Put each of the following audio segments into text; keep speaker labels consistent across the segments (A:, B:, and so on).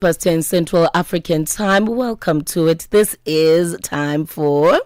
A: Past 10 Central African Time. Welcome to it. This is time for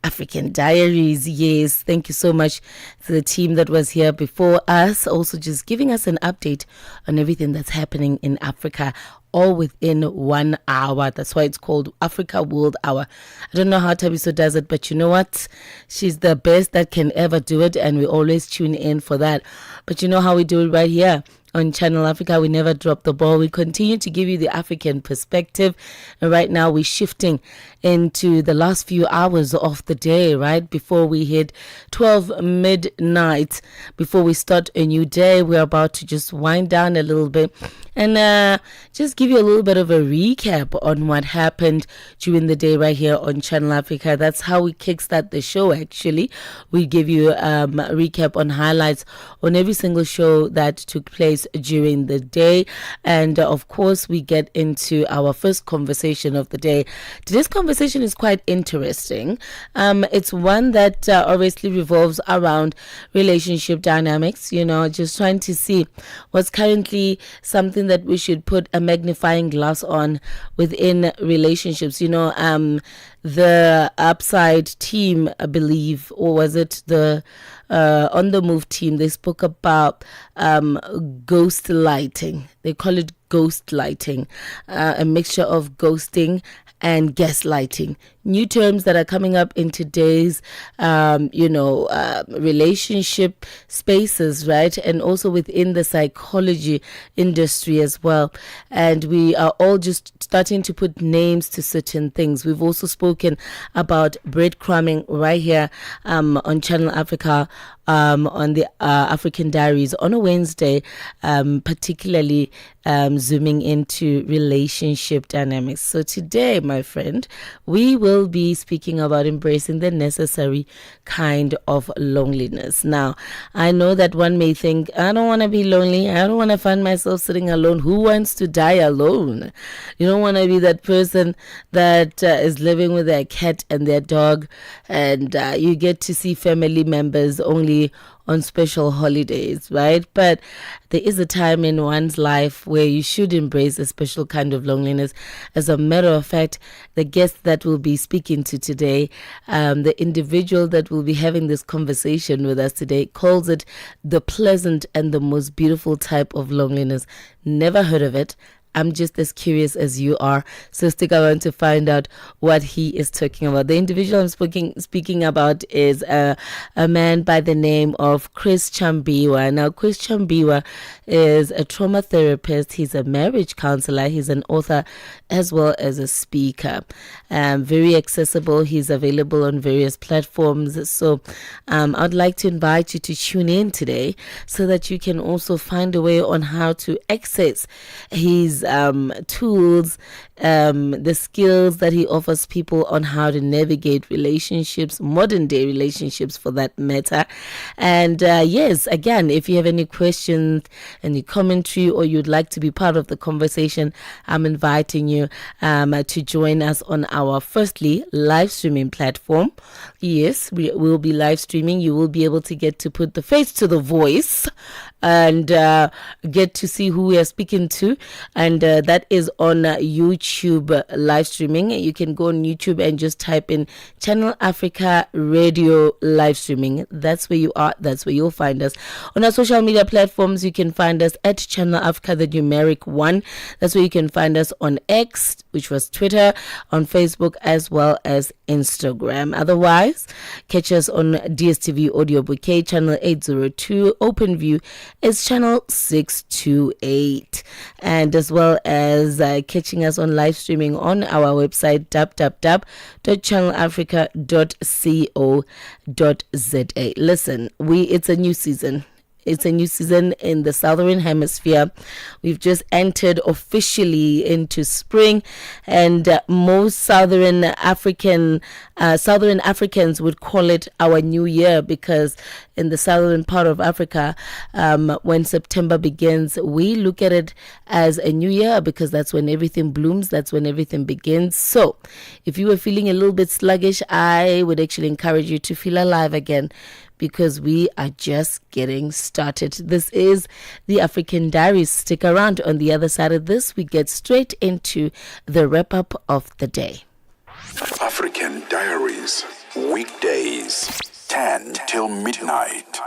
A: African Diaries. Yes, thank you so much to the team that was here before us. Also, just giving us an update on everything that's happening in Africa, all within 1 hour. That's why it's called Africa World Hour. I don't know how Tabiso does it, but you know what? She's the best that can ever do it, and we always tune in for that. But you know how we do it right here on Channel Africa. We never drop the ball. We continue to give you the African perspective. And right now we're shifting into the last few hours of the day, right? Before we hit 12 midnight, before we start a new day, we're about to just wind down a little bit and just give you a little bit of a recap on what happened during the day right here on Channel Africa. That's how we kickstart the show, actually. We give you a recap on highlights on every single show that took place during the day. And of course, we get into our first conversation of the day. Today's conversation is quite interesting. It's one that obviously revolves around relationship dynamics, you know, just trying to see what's currently something that we should put a magnifying glass on within relationships. You know, the Upside team, I believe, or was it the On the Move team, they spoke about ghost lighting. They call it ghost lighting, a mixture of ghosting and gaslighting. New terms that are coming up in today's, relationship spaces, right? And also within the psychology industry as well. And we are all just starting to put names to certain things. We've also spoken about breadcrumbing right here on Channel Africa, on the African Diaries on a Wednesday, particularly zooming into relationship dynamics. So today, my friend, we will be speaking about embracing the necessary kind of loneliness. Now, I know that one may think, I don't want to be lonely. I don't want to find myself sitting alone. Who wants to die alone? You don't want to be that person that is living with their cat and their dog, and you get to see family members only on special holidays, right? But there is a time in one's life where you should embrace a special kind of loneliness. As a matter of fact, the guest that we'll be speaking to today, the individual that will be having this conversation with us today, calls it the pleasant and the most beautiful type of loneliness. Never heard of it. I'm just as curious as you are. So stick around to find out what he is talking about. The individual I'm speaking about is a man by the name of Chris Chambiwa. Now, Chris Chambiwa is a trauma therapist. He's a marriage counselor. He's an author as well as a speaker. Very accessible. He's available on various platforms. So I'd like to invite you to tune in today so that you can also find a way on how to access his tools, the skills that he offers people on how to navigate relationships, modern day relationships for that matter. And yes, again, if you have any questions, any commentary, or you'd like to be part of the conversation, I'm inviting you to join us on our firstly live streaming platform. Yes, we will be live streaming. You will be able to get to put the face to the voice and get to see who we are speaking to, and that is on YouTube live streaming. You can go on YouTube and just type in Channel Africa Radio live streaming. That's where you are. That's where you'll find us. On our social media platforms, you can find us at Channel Africa, the numeric 1. That's where you can find us on X, which was Twitter, on Facebook, as well as Instagram. Otherwise, catch us on DSTV Audio Bouquet, channel 802. OpenView is channel 628. And as well as catching us on live streaming on our website, www.channelafrica.co.za. Listen, it's a new season. It's a new season in the Southern Hemisphere. We've just entered officially into spring, and most Southern Africans would call it our new year, because in the southern part of Africa, when September begins, we look at it as a new year, because that's when everything blooms, that's when everything begins. So if you were feeling a little bit sluggish, I would actually encourage you to feel alive again, because we are just getting started. This is the African Diaries. Stick around. On the other side of this, we get straight into the wrap-up of the day.
B: African Diaries, weekdays, 10 till midnight.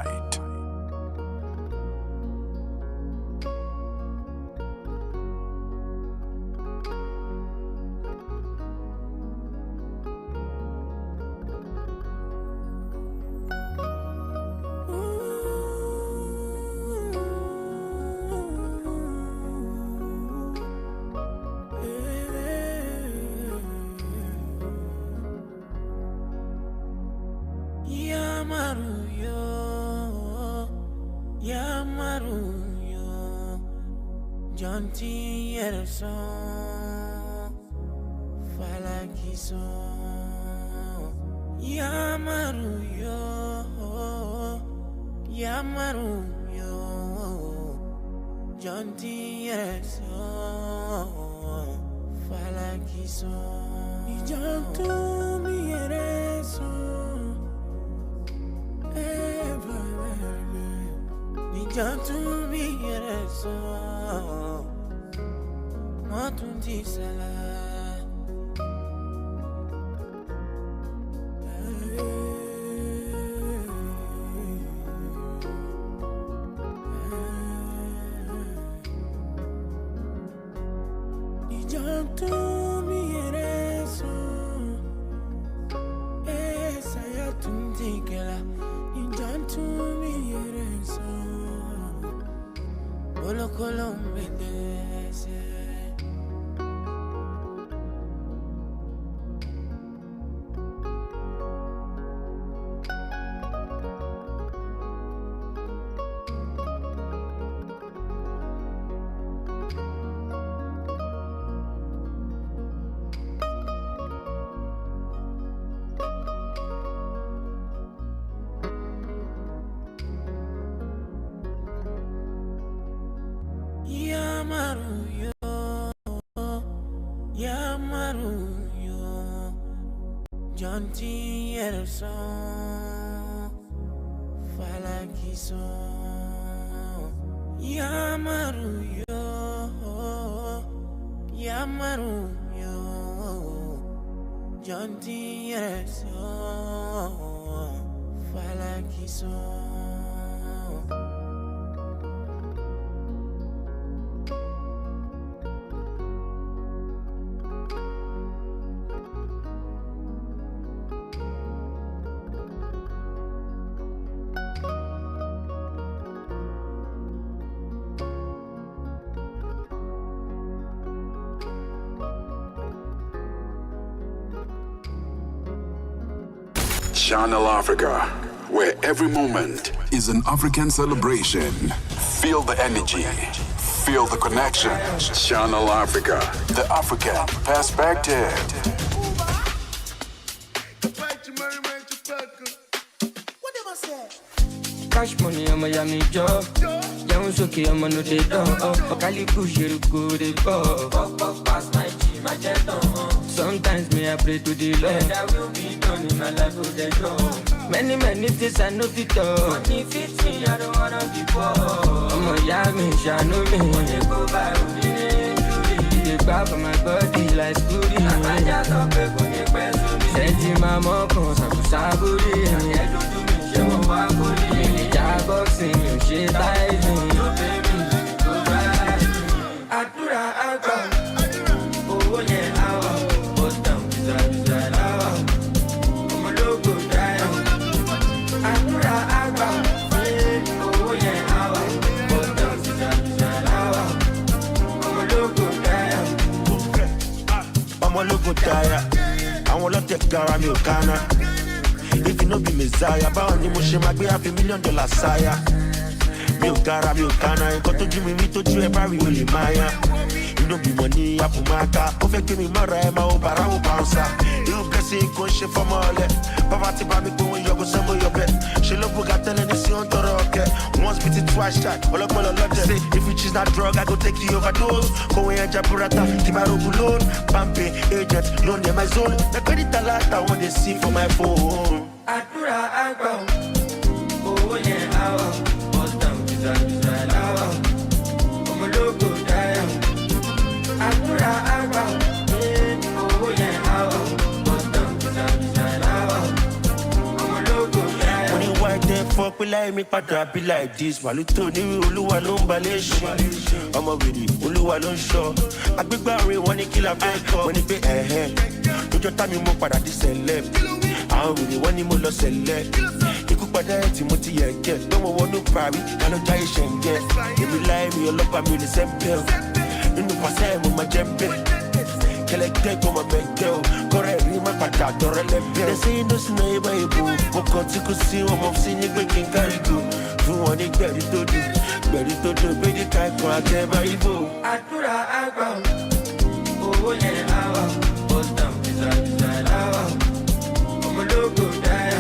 B: Channel Africa, where every moment is an African celebration. Feel the energy, feel the connection. Channel Africa, the African perspective.
C: Cash money, I'm a yummy job. Young Suki, I'm a no day dog. Okali Kushiru, good pass my G, my jet on. Sometimes me I pray to the Lord that will be done in my life with the job. Many things I know fit up. Money fits me, I don't wanna be poor. I'm a yummy, shano me. When you go by, they grab on my body like Scooby. I just don't pay for me, send my mom, Saburi. She won't walk with me. Boxing, you shit like me. You baby, go right. Adura, Agba. Oh, yeah, Awa. Bust down, beside Awa. I'm a logo drive. Adura, Agba. Oh, yeah, Awa. Bust down, beside Awa. I'm a logo drive. I'm a logo drive. I want to take care of me, Okana. If you know be Messiah, bound you must make me $5 million sire. Milk cara, milk cana, got to Jimmy to you every will Maya. You know be money, Apumaka, perfect me Mara, my Barao bouncer. You can see conscious from all that. Pavati Babico, you go some of your bed. She look at telling the Sion to rocket. Once beat it twice shot, all of say, if you choose that drug, I go take you overdose. Go and Japurata, Timaro Bulon, Pampe, agent, loan in my zone. The credit a lot I want to see for my phone. Adura Agba, yeah, hour. Bust down, design, hour. I'm a logo, die. Akura, hour. Oh, yeah, hour. Bust down, design, hour. I'm a logo, die.
D: When you white them fuck, we like me, but be like this. Maluto ni Oluwa ló ń balẹ̀ ṣe. Ọmọ wèrè, Olúwa ló ń ṣọ́. Agbégbárin wọn ní kí la fẹ́ kọ́. Wọ́n ní pé lọ́jọ́ tá mi mo padà di celeb. Àwọn wèrè wọ́n ní mo lọ sẹ̀lẹ̀. Ikú padà ẹ̀ tí mo ti yẹ̀ jẹ́. Lọ́wọ́ wọnú parí, ká ló jáyé ṣẹ̀ ń jẹ́. Èmi láì mi ọlọ́pàá mi ò lè sẹ́ńpẹ́ o. Nínú pàṣẹ mo máa jẹ́ bẹ́ẹ̀. Kẹlẹ́tẹ́ kó máa bẹ̀ jẹ́ o. Kọ́rẹ́ rí má padà dọ̀rẹ́ lẹ́bẹ̀ẹ́. They say no sinna ibà ìbò. Mo kàn tí kò sí ọmọ sí ní pé kí n kárí go. Fún wọn ní gbẹ̀rí tó dùn, gbèdé ká ẹ̀kọ́ àtẹ̀bá ìbò.
C: Àdúrà àgbà owó yẹn àwà. Bust down, design, hour. I'm a logo, die.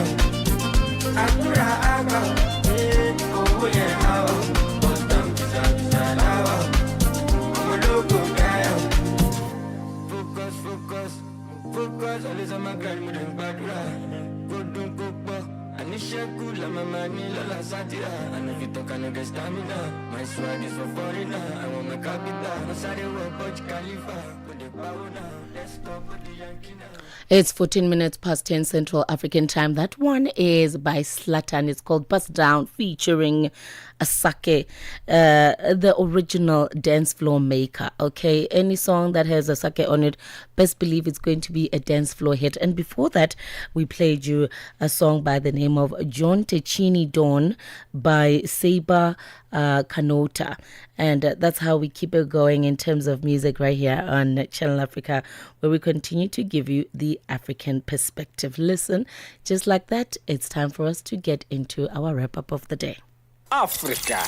C: Àdúrà àgbà owó yẹn àwà. Bust down, design, hour. I'm a logo, die. Focus, always on my grind, mo dey gbàdúrà. Kó dùn kó pọ̀, àníṣẹ́kù la màmá ní lọ́la sátìrà. I know you talk, I no get stamina. My swag is for foreigner, I want my capital. No sáré wọ Burj Khalifa, mo dey pawó náà. Let's go for the Yankee now.
A: It's 14 minutes past 10 Central African time. That one is by Slatan. It's called Bust Down, featuring Asake, the original dance floor maker. Okay, any song that has Asake on it, best believe it's going to be a dance floor hit. And before that, we played you a song by the name of John Techini Dawn by Seba Kanota. And that's how we keep it going in terms of music right here on Channel Africa, where we continue to give you the African perspective. Listen, just like that, it's time for us to get into our wrap-up of the day.
E: África.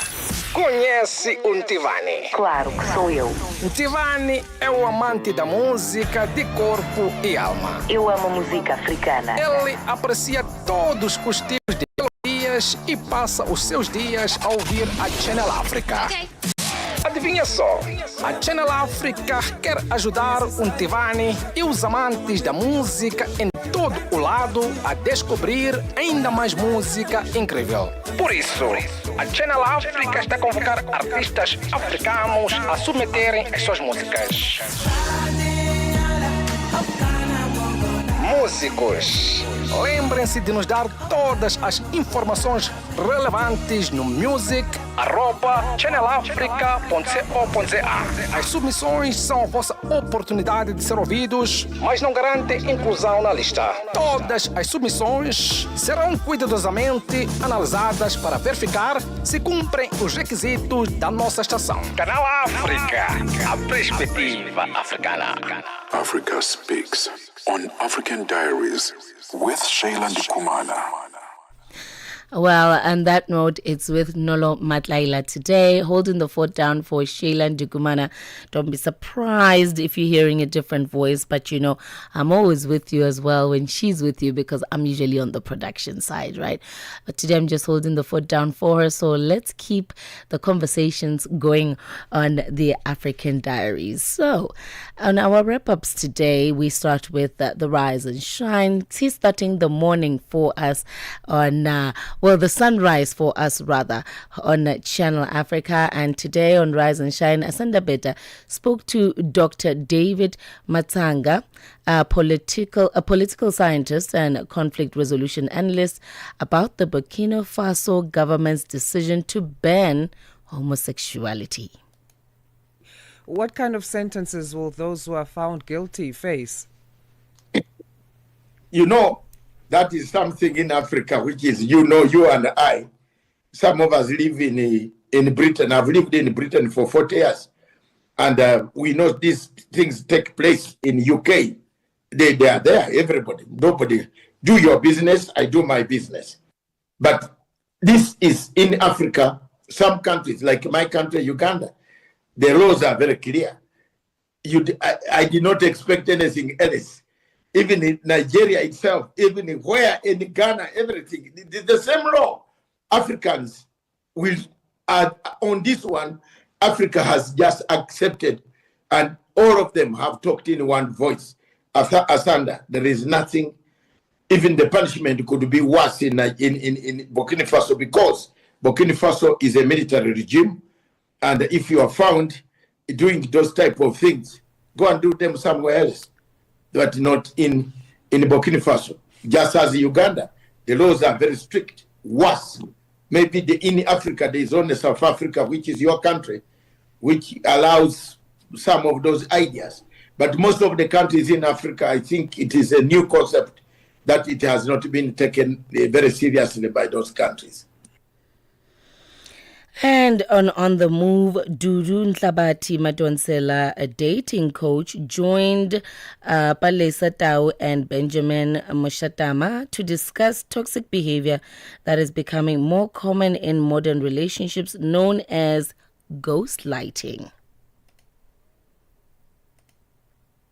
E: Conhece o Ntivani?
F: Claro que sou eu.
E: Ntivani é o amante da música de corpo e alma.
F: Eu amo música africana.
E: Ele aprecia todos os tipos de melodias e passa os seus dias a ouvir a Channel África. Adivinha só, a Channel África quer ajudar o Ntivani e os amantes da música em todo o lado a descobrir ainda mais música incrível. Por isso, a Channel África está a convocar artistas africanos a submeterem as suas músicas. Músicos, lembrem-se de nos dar todas as informações relevantes no music@channelafrica.co.za. As submissões são a vossa oportunidade de ser ouvidos, mas não garantem inclusão na lista. Todas as submissões serão cuidadosamente analisadas para verificar se cumprem os requisitos da nossa estação. Canal África, a perspectiva africana.
B: Africa Speaks on African Diaries with Shayla Ndikumana.
A: Well, on that note, it's with Nolo Matlaila today, holding the fort down for Shayla Ndikumana. Don't be surprised if you're hearing a different voice, but you know, I'm always with you as well when she's with you because I'm usually on the production side, right? But today I'm just holding the fort down for her, so let's keep the conversations going on the African Diaries. So, on our wrap-ups today, we start with the Rise and Shine. He's starting the morning for us on... the sunrise for us rather on Channel Africa. And today on Rise and Shine, Asanda Beta spoke to Dr. David Matanga, a political scientist and conflict resolution analyst, about the Burkina Faso government's decision to ban homosexuality.
G: What kind of sentences will those who are found guilty face?
H: You know, that is something in Africa, which is, you know, you and I, some of us live in Britain. I've lived in Britain for 40 years. And we know these things take place in UK. They are there, everybody. Nobody. Do your business, I do my business. But this is in Africa, some countries, like my country, Uganda, the laws are very clear. I did not expect anything else. Even in Nigeria itself, even where in Ghana, everything, the same law. Africans will, on this one, Africa has just accepted, and all of them have talked in one voice. Asanda, there is nothing even the punishment could be worse in Burkina Faso, because Burkina Faso is a military regime, and if you are found doing those type of things, go and do them somewhere else, but not in Burkina Faso. Just as Uganda, the laws are very strict. Worse, maybe in Africa there is only South Africa, which is your country, which allows some of those ideas. But most of the countries in Africa, I think it is a new concept that it has not been taken very seriously by those countries.
A: And on the move, Dudu Ntlabati Madonsela, a dating coach, joined Palesa Tau and Benjamin Moshatama to discuss toxic behavior that is becoming more common in modern relationships, known as ghostlighting.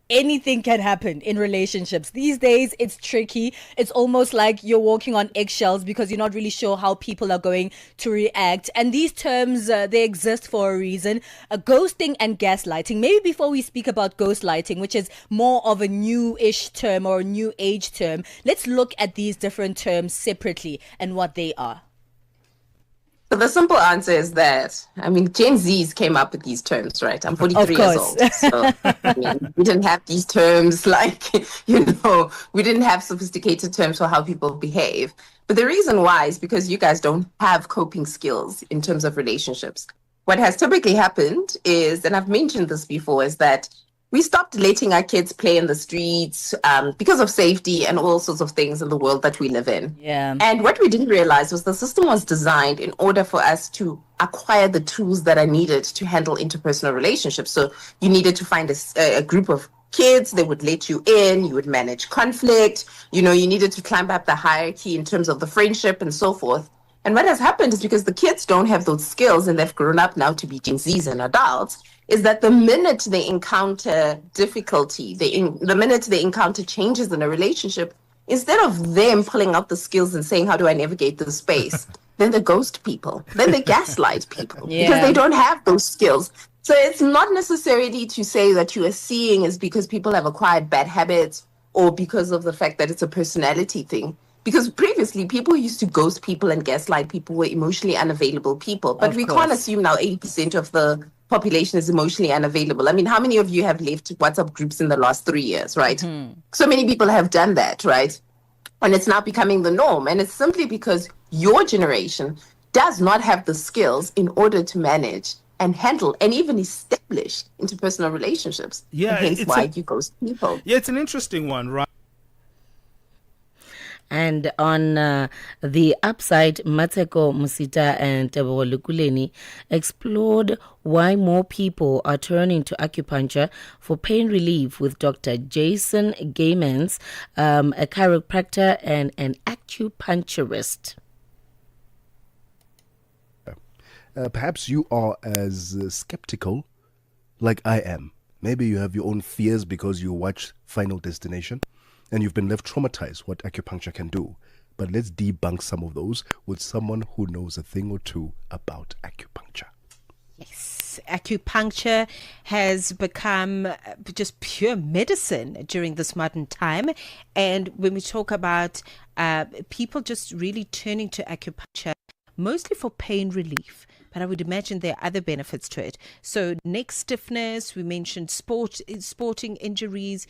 I: Anything can happen in relationships. These days, it's tricky. It's almost like you're walking on eggshells because you're not really sure how people are going to react. And these terms, they exist for a reason. Ghosting and gaslighting. Maybe before we speak about ghostlighting, which is more of a new-ish term or a new age term, let's look at these different terms separately and what they are.
J: So the simple answer is that, I mean, Gen Zs came up with these terms, right? I'm 43 years old. So, I mean, we didn't have these terms like, we didn't have sophisticated terms for how people behave. But the reason why is because you guys don't have coping skills in terms of relationships. What has typically happened is, and I've mentioned this before, is that we stopped letting our kids play in the streets because of safety and all sorts of things in the world that we live in.
I: Yeah.
J: And what we didn't realize was the system was designed in order for us to acquire the tools that are needed to handle interpersonal relationships. So you needed to find a group of kids, they would let you in, you would manage conflict, you needed to climb up the hierarchy in terms of the friendship and so forth. And what has happened is because the kids don't have those skills and they've grown up now to be Gen Zs and adults, is that the minute they encounter difficulty, the minute they encounter changes in a relationship, instead of them pulling out the skills and saying, how do I navigate this space? Then they ghost people. Then they gaslight people because they don't have those skills. So it's not necessarily to say that you are seeing is because people have acquired bad habits or because of the fact that it's a personality thing. Because previously, people used to ghost people and gaslight people were emotionally unavailable people. But we can't assume now 80% of the population is emotionally unavailable. I mean, how many of you have left WhatsApp groups in the last 3 years, right? Mm-hmm. So many people have done that, right? And it's now becoming the norm. And it's simply because your generation does not have the skills in order to manage and handle and even establish interpersonal relationships.
K: Yeah,
J: and hence why you ghost people.
K: Yeah, it's an interesting one, right?
A: And on the upside, Mateko Musita and Tebo Lukuleni explored why more people are turning to acupuncture for pain relief with Dr. Jason Gaymans, a chiropractor and an acupuncturist.
L: Perhaps you are as skeptical like I am. Maybe you have your own fears because you watch Final Destination and you've been left traumatized what acupuncture can do. But let's debunk some of those with someone who knows a thing or two about acupuncture.
M: Yes, acupuncture has become just pure medicine during this modern time. And when we talk about people just really turning to acupuncture, mostly for pain relief, but I would imagine there are other benefits to it. So neck stiffness, we mentioned sporting injuries,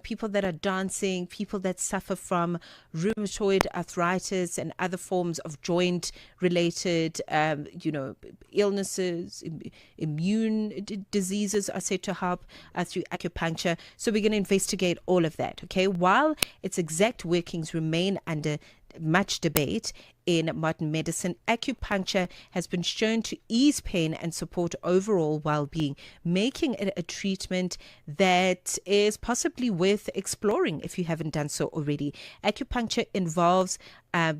M: people that are dancing, people that suffer from rheumatoid arthritis and other forms of joint-related, illnesses, immune diseases are said to help through acupuncture. So we're going to investigate all of that, okay? While its exact workings remain under much debate in modern medicine, acupuncture has been shown to ease pain and support overall well-being, making it a treatment that is possibly worth exploring if you haven't done so already. Acupuncture involves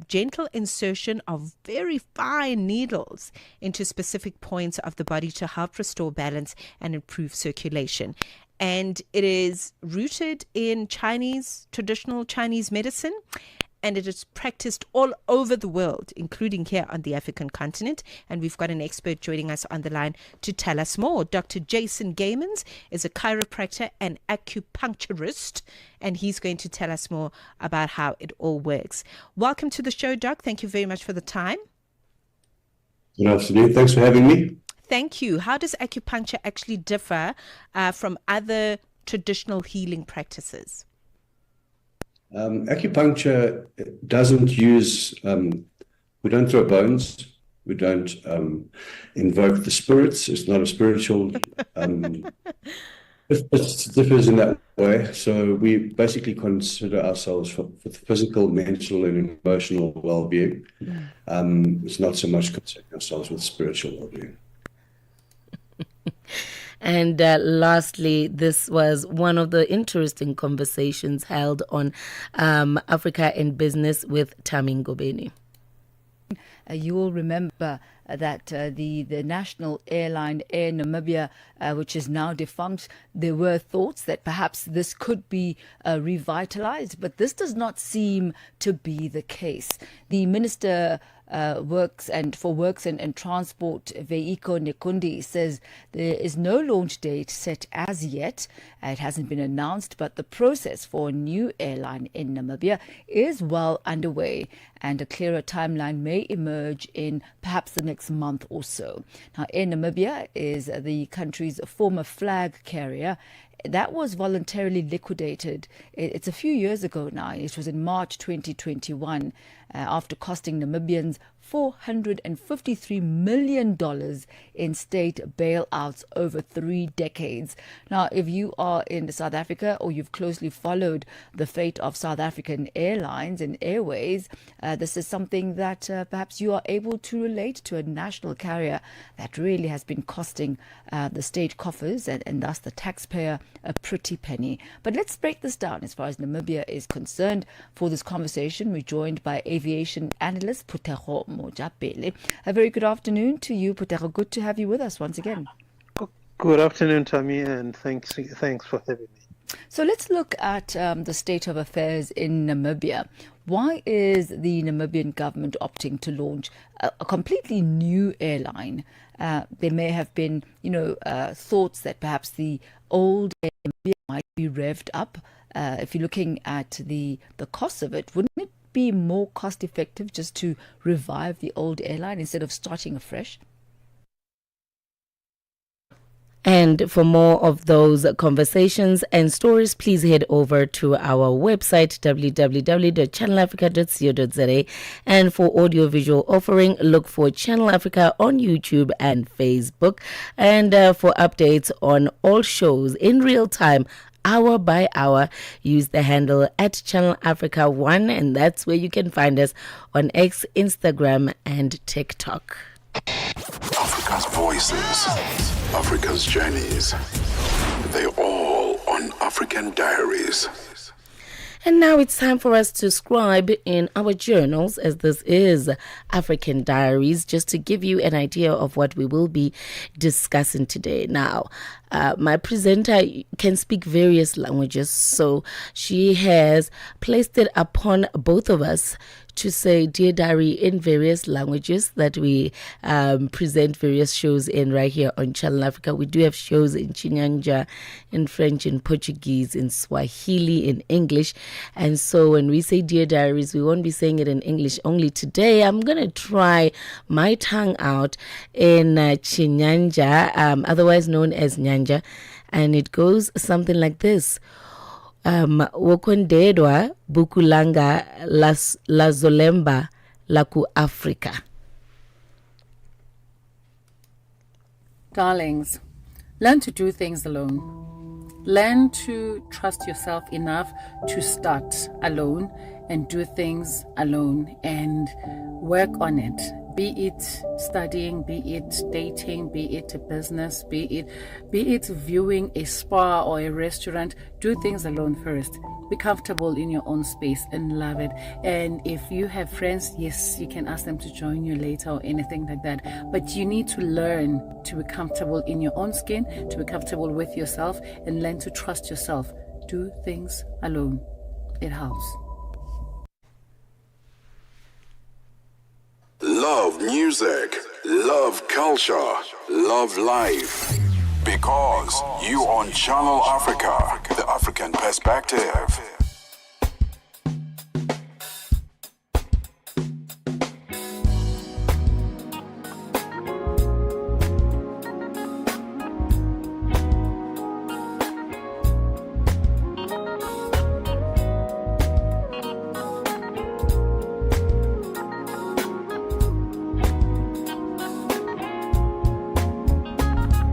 M: gentle insertion of very fine needles into specific points of the body to help restore balance and improve circulation. And it is rooted in traditional Chinese medicine. and it is practiced all over the world, including here on the African continent. And we've got an expert joining us on the line to tell us more. Dr. Jason Gaymans is a chiropractor and acupuncturist, and he's going to tell us more about how it all works. Welcome to the show, Doc. Thank you very much for the time.
K: Good afternoon. Thanks for having me.
M: Thank you. How does acupuncture actually differ from other traditional healing practices?
K: Acupuncture doesn't use, we don't throw bones, we don't invoke the spirits. It's not a spiritual, it differs in that way. So we basically consider ourselves for the physical, mental, and emotional well-being. It's not so much concerning ourselves with spiritual well-being.
A: And lastly, this was one of the interesting conversations held on Africa in Business with Tammy Ngobeni.
N: You will remember that the national airline Air Namibia, which is now defunct, there were thoughts that perhaps this could be revitalized, but this does not seem to be the case. The Minister Works and Transport, Veiko Nekundi, says there is no launch date set as yet. It hasn't been announced, but the process for a new airline in Namibia is well underway, and a clearer timeline may emerge in perhaps the next month or so. Now, Air Namibia is the country's former flag carrier. That was voluntarily liquidated. It's a few years ago now. It was in March 2021, after costing Namibians $453 million in state bailouts over 3 decades. Now, if you are in South Africa or you've closely followed the fate of South African Airlines and Airways, this is something that perhaps you are able to relate to, a national carrier that really has been costing the state coffers and thus the taxpayer a pretty penny. But let's break this down as far as Namibia is concerned. For this conversation, we're joined by aviation analyst Putego Mojapele. A very good afternoon to you, Putego. Good to have you with us once again.
O: Good afternoon, Tammy, and thanks for having me.
N: So let's look at the state of affairs in Namibia. Why is the Namibian government opting to launch a completely new airline? There may have been, thoughts that perhaps the old Air Namibia might be revved up. If you're looking at the cost of it, wouldn't it be more cost effective just to revive the old airline instead of starting afresh?
A: And for more of those conversations and stories, please head over to our website, www.channelafrica.co.za. And for audiovisual offering, look for Channel Africa on YouTube and Facebook. And for updates on all shows in real time, hour by hour, use the handle at Channel Africa 1, and that's where you can find us on X, Instagram, and TikTok.
B: Africa's voices, Africa's journeys, they all on African Diaries.
A: And now it's time for us to scribe in our journals, as this is African Diaries, just to give you an idea of what we will be discussing today. Now, my presenter can speak various languages, so she has placed it upon both of us to say Dear Diary in various languages that we present various shows in right here on Channel Africa. We do have shows in Chinyanja, in French, in Portuguese, in Swahili, in English. And so when we say Dear Diaries, we won't be saying it in English only. Today, I'm going to try my tongue out in Chinyanja, otherwise known as Nyanja. And it goes something like this. Wokondedwa bukulanga la zolemba la ku Africa.
P: Darlings, learn to do things alone. Learn to trust yourself enough to start alone and do things alone and work on it. Be it studying, be it dating, be it a business, be it viewing a spa or a restaurant. Do things alone first. Be comfortable in your own space and love it. And if you have friends, yes, you can ask them to join you later or anything like that. But you need to learn to be comfortable in your own skin, to be comfortable with yourself, and learn to trust yourself. Do things alone. It helps.
B: love music, love culture, love life. Because you on Channel Africa, the African perspective.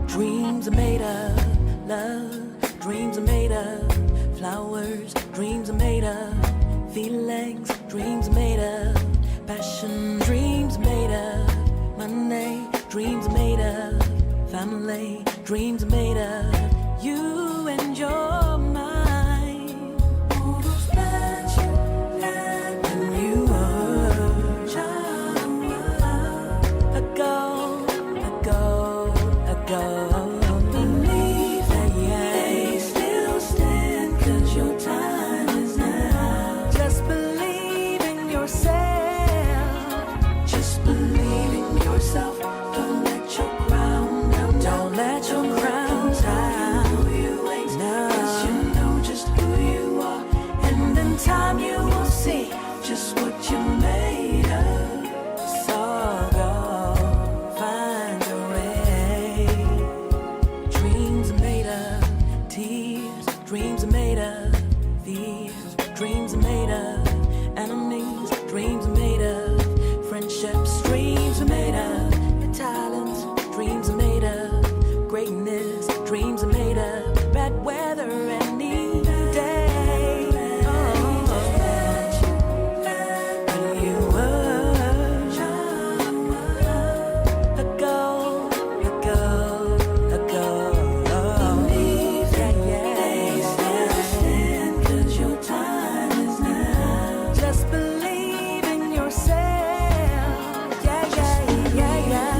Q: Dreams are made of love, dreams are made of flowers, dreams are made of feelings, dreams are made of passion, dreams are made of money, dreams are made of family, dreams are made of you and your mind. All those plans you had when you were a child, ago. Believe that they still stand, 'cause your time is now. Just believe in yourself. Just believe in yourself. Don't let your crown down. Don't let your crown down. Who you ain't now. 'Cause you know just who you are. And in time you will see just what you're made of. So go find your way. Dreams are made of tears. Dreams are made of fears. Dreams are made of enemies. Dreams are made of friendships. Dreams are made of your talents. Dreams are made of greatness. Dreams are made of bad weather any day. When you were ago. Believe that they still stand, 'cause your time is now. Just believe in yourself. Yeah.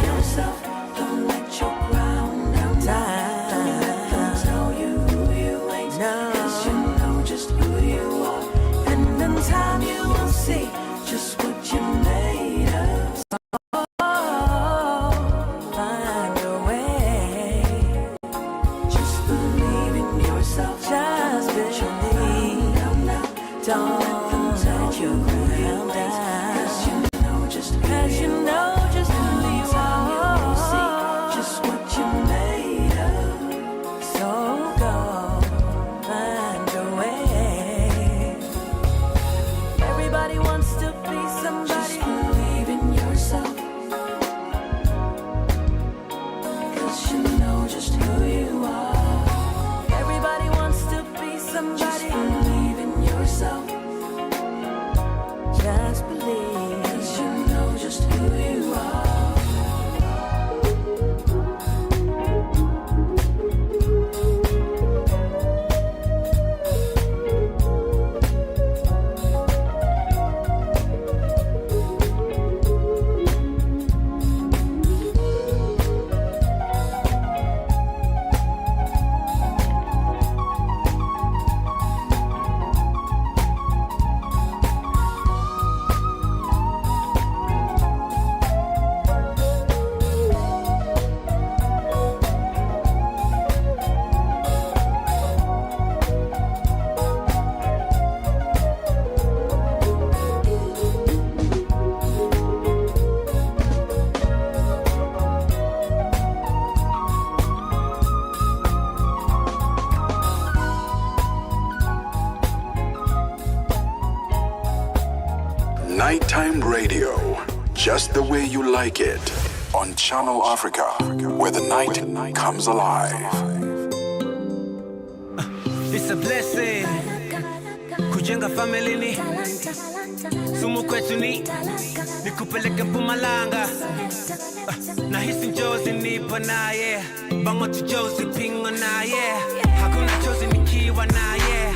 Q: Yourself. Don't let your crown down. Don't let them tell you who you ain't. 'Cause you know just who you are. And in time you will see just what you're made of. So find your way. Just believe in yourself. Just believe. Don't let your crown down. 'Cause you know just who you are. See just what you're made of. So go find your way. Everybody wants to be somebody. Just believe in yourself. 'Cause you know just who you are. Everybody wants to be somebody. Just believe in yourself. Just believe. 'Cause you know just who you are.
B: Nighttime radio, just the way you like it. On Channel Africa, where the night comes alive.
C: It's a blessing kujenga family ni sumu kwetu ni kupeleka Mpumalanga. Nahisi njozi nipo naye, bangotu jozi pingo naye, hakuna chozi nikiwa naye,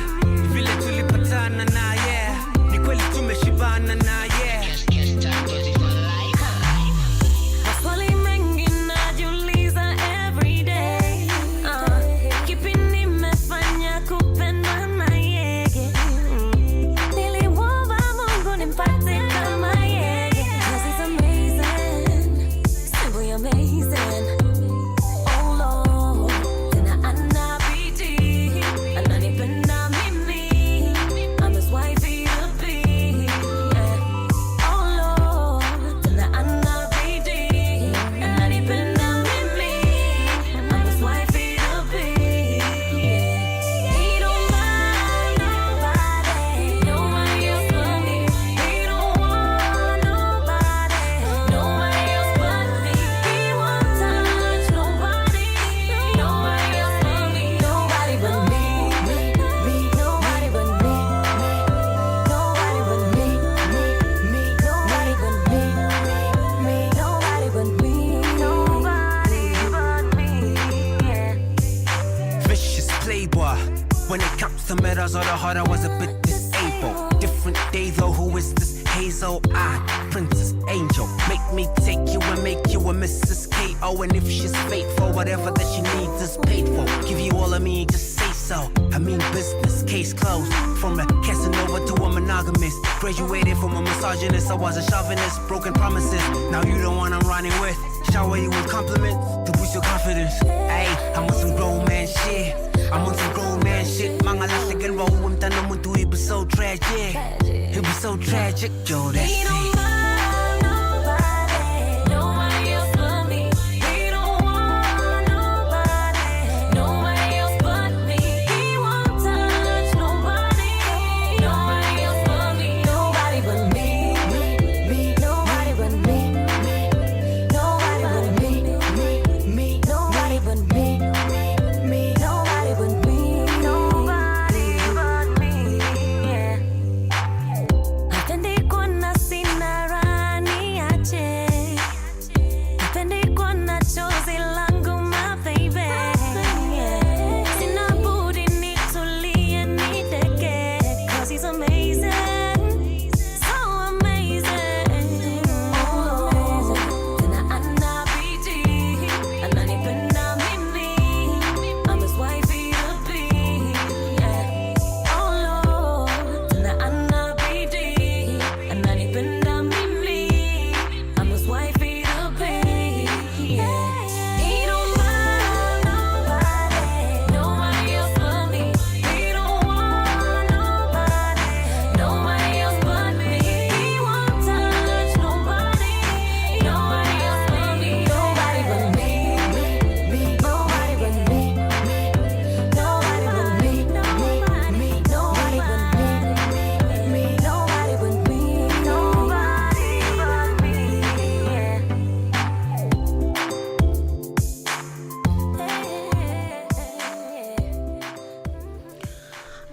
C: vile tulipatana naye, ni kweli tumeshibana naye.
Q: Maswali mengi najiuliza every day. Kipi nimefanya kupenda na yeye? Nilimwomba Mungu nimpate kama yeye. 'Cause he's amazing.
R: the medals or the heart, I was a bit disabled. Different day though, who is this hazel eyed princess angel? Make me take you and make you a Mrs. K.O. And if she's faithful, whatever that she needs is paid for. Give you all of me, just say so. I mean business, case closed. From a Casanova to a monogamist. Graduated from a misogynist, I was a chauvinist. Broken promises, now you the one I'm running with. Shower you with compliments to boost your confidence. Hey, I'm on some grown man shit. I'm on some grown man shit. Mga lastig and roll. I'm done, I'm to it be so tragic. It be so tragic, yo, that's it.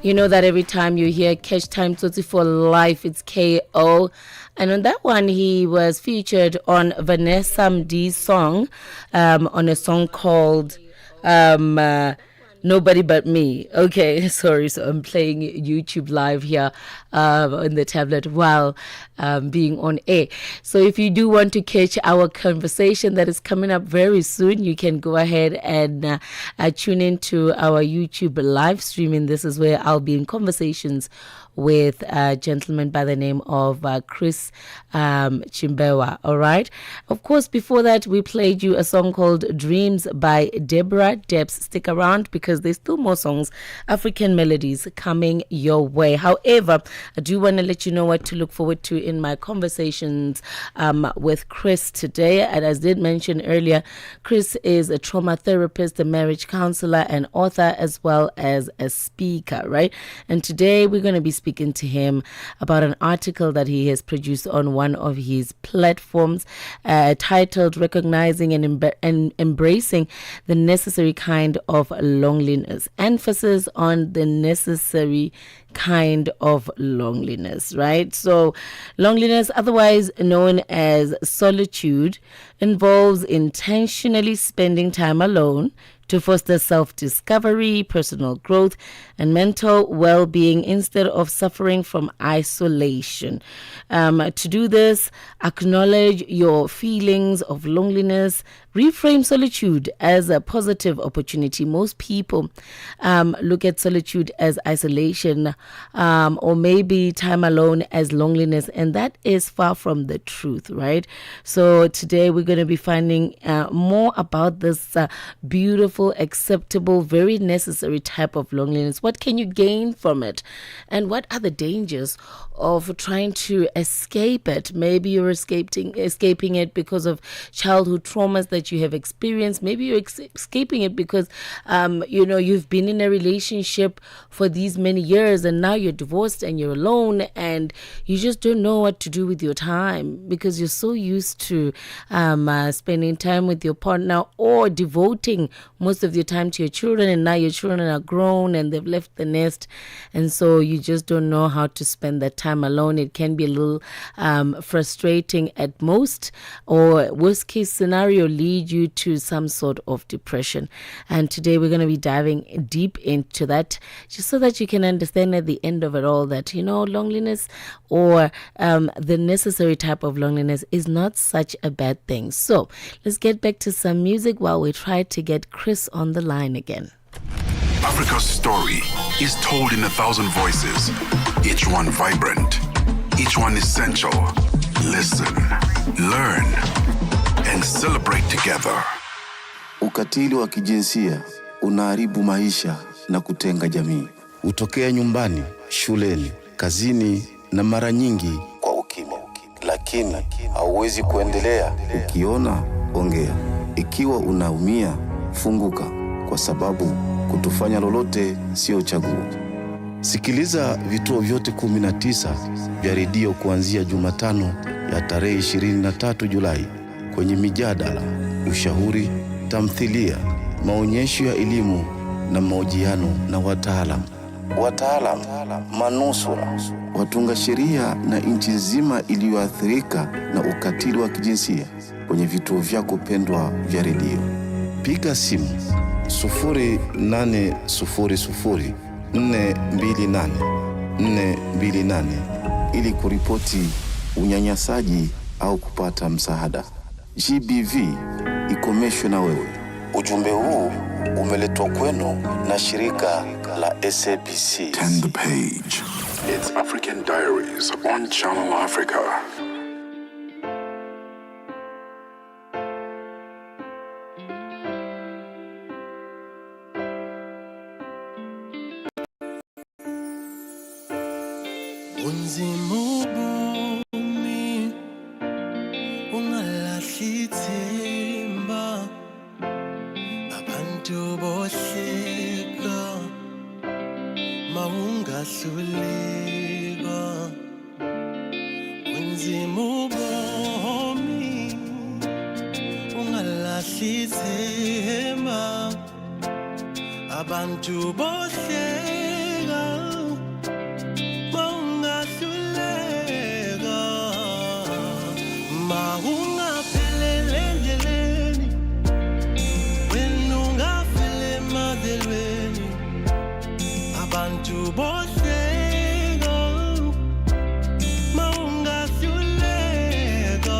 A: You know that every time you hear Catch Time Tsotsi for Life, it's KO. And on that one, he was featured on Vanessa Mdee's song, on a song called Nobody But Me. Okay, sorry. So I'm playing YouTube live here on the tablet while being on air. So if you do want to catch our conversation that is coming up very soon, you can go ahead and tune into our YouTube live streaming. This is where I'll be in conversations with a gentleman by the name of Chris Chimbewa. All right. Of course, before that, we played you a song called Dreams by Deborah Debs. Stick around because there's still more songs, African melodies coming your way. However, I do want to let you know what to look forward to in my conversations with Chris today. And as I did mention earlier, Chris is a trauma therapist, a marriage counselor, and author, as well as a speaker, right? And today we're going to be speaking to him about an article that he has produced on one of his platforms titled Recognizing and Embracing the Necessary Kind of Loneliness. Emphasis on the necessary kind of loneliness, right? So loneliness, otherwise known as solitude, involves intentionally spending time alone to foster self-discovery, personal growth, and mental well-being instead of suffering from isolation. To do this, acknowledge your feelings of loneliness, reframe solitude as a positive opportunity. Most people look at solitude as isolation or maybe time alone as loneliness, and that is far from the truth, right? So today we're going to be finding more about this beautiful, acceptable, very necessary type of loneliness. What can you gain from it? And what are the dangers of trying to escape it? Maybe you're escaping it because of childhood traumas that you have experienced. Maybe you're escaping it because you've been in a relationship for these many years and now you're divorced and you're alone and you just don't know what to do with your time because you're so used to spending time with your partner or devoting most of your time to your children, and now your children are grown and they've left the nest, and so you just don't know how to spend that time alone. It can be a little frustrating at most, or worst case scenario, lead lead you to some sort of depression. And today we're going to be diving deep into that, just so that you can understand at the end of it all that, loneliness or the necessary type of loneliness is not such a bad thing. So let's get back to some music while we try to get Chris on the line again.
B: Africa's story is told in 1,000 voices, each one vibrant, each one essential. Listen, learn, and celebrate together.
S: Ukatili wa kijinsia unaharibu maisha na kutenga jamii. Utokea nyumbani, shuleni, kazini na mara nyingi kwa ukimya. Lakini hauwezi kuendelea. Ukiona, ongea. Ikiwa unaumia, funguka, kwa sababu kutofanya lolote sio chaguo. Sikiliza vituo vyote 19 vya redio kuanzia Jumatano ya tarehe 23 Julai kwenye mijadala, ushauri, tamthilia, maonyesho ya elimu na mahojiano na wataalamu, manusura, watunga sheria na nchi nzima iliyoathirika na ukatili wa kijinsia kwenye vituo vyako pendwa vya redio. Piga simu 0800 428 ili kuripoti unyanyasaji au kupata msaada. GBV ikomeshwe na wewe. Ujumbe huu umeletwa kwenu na shirika la SABC.
B: Turn the page. It's African Diaries on Channel Africa.
Q: Unzimubumi ungalahlithemba abantu bohleka maungahluleka. Unzimubumi ungalahlithemba abantu bohleka abantu bohleka maungahluleka,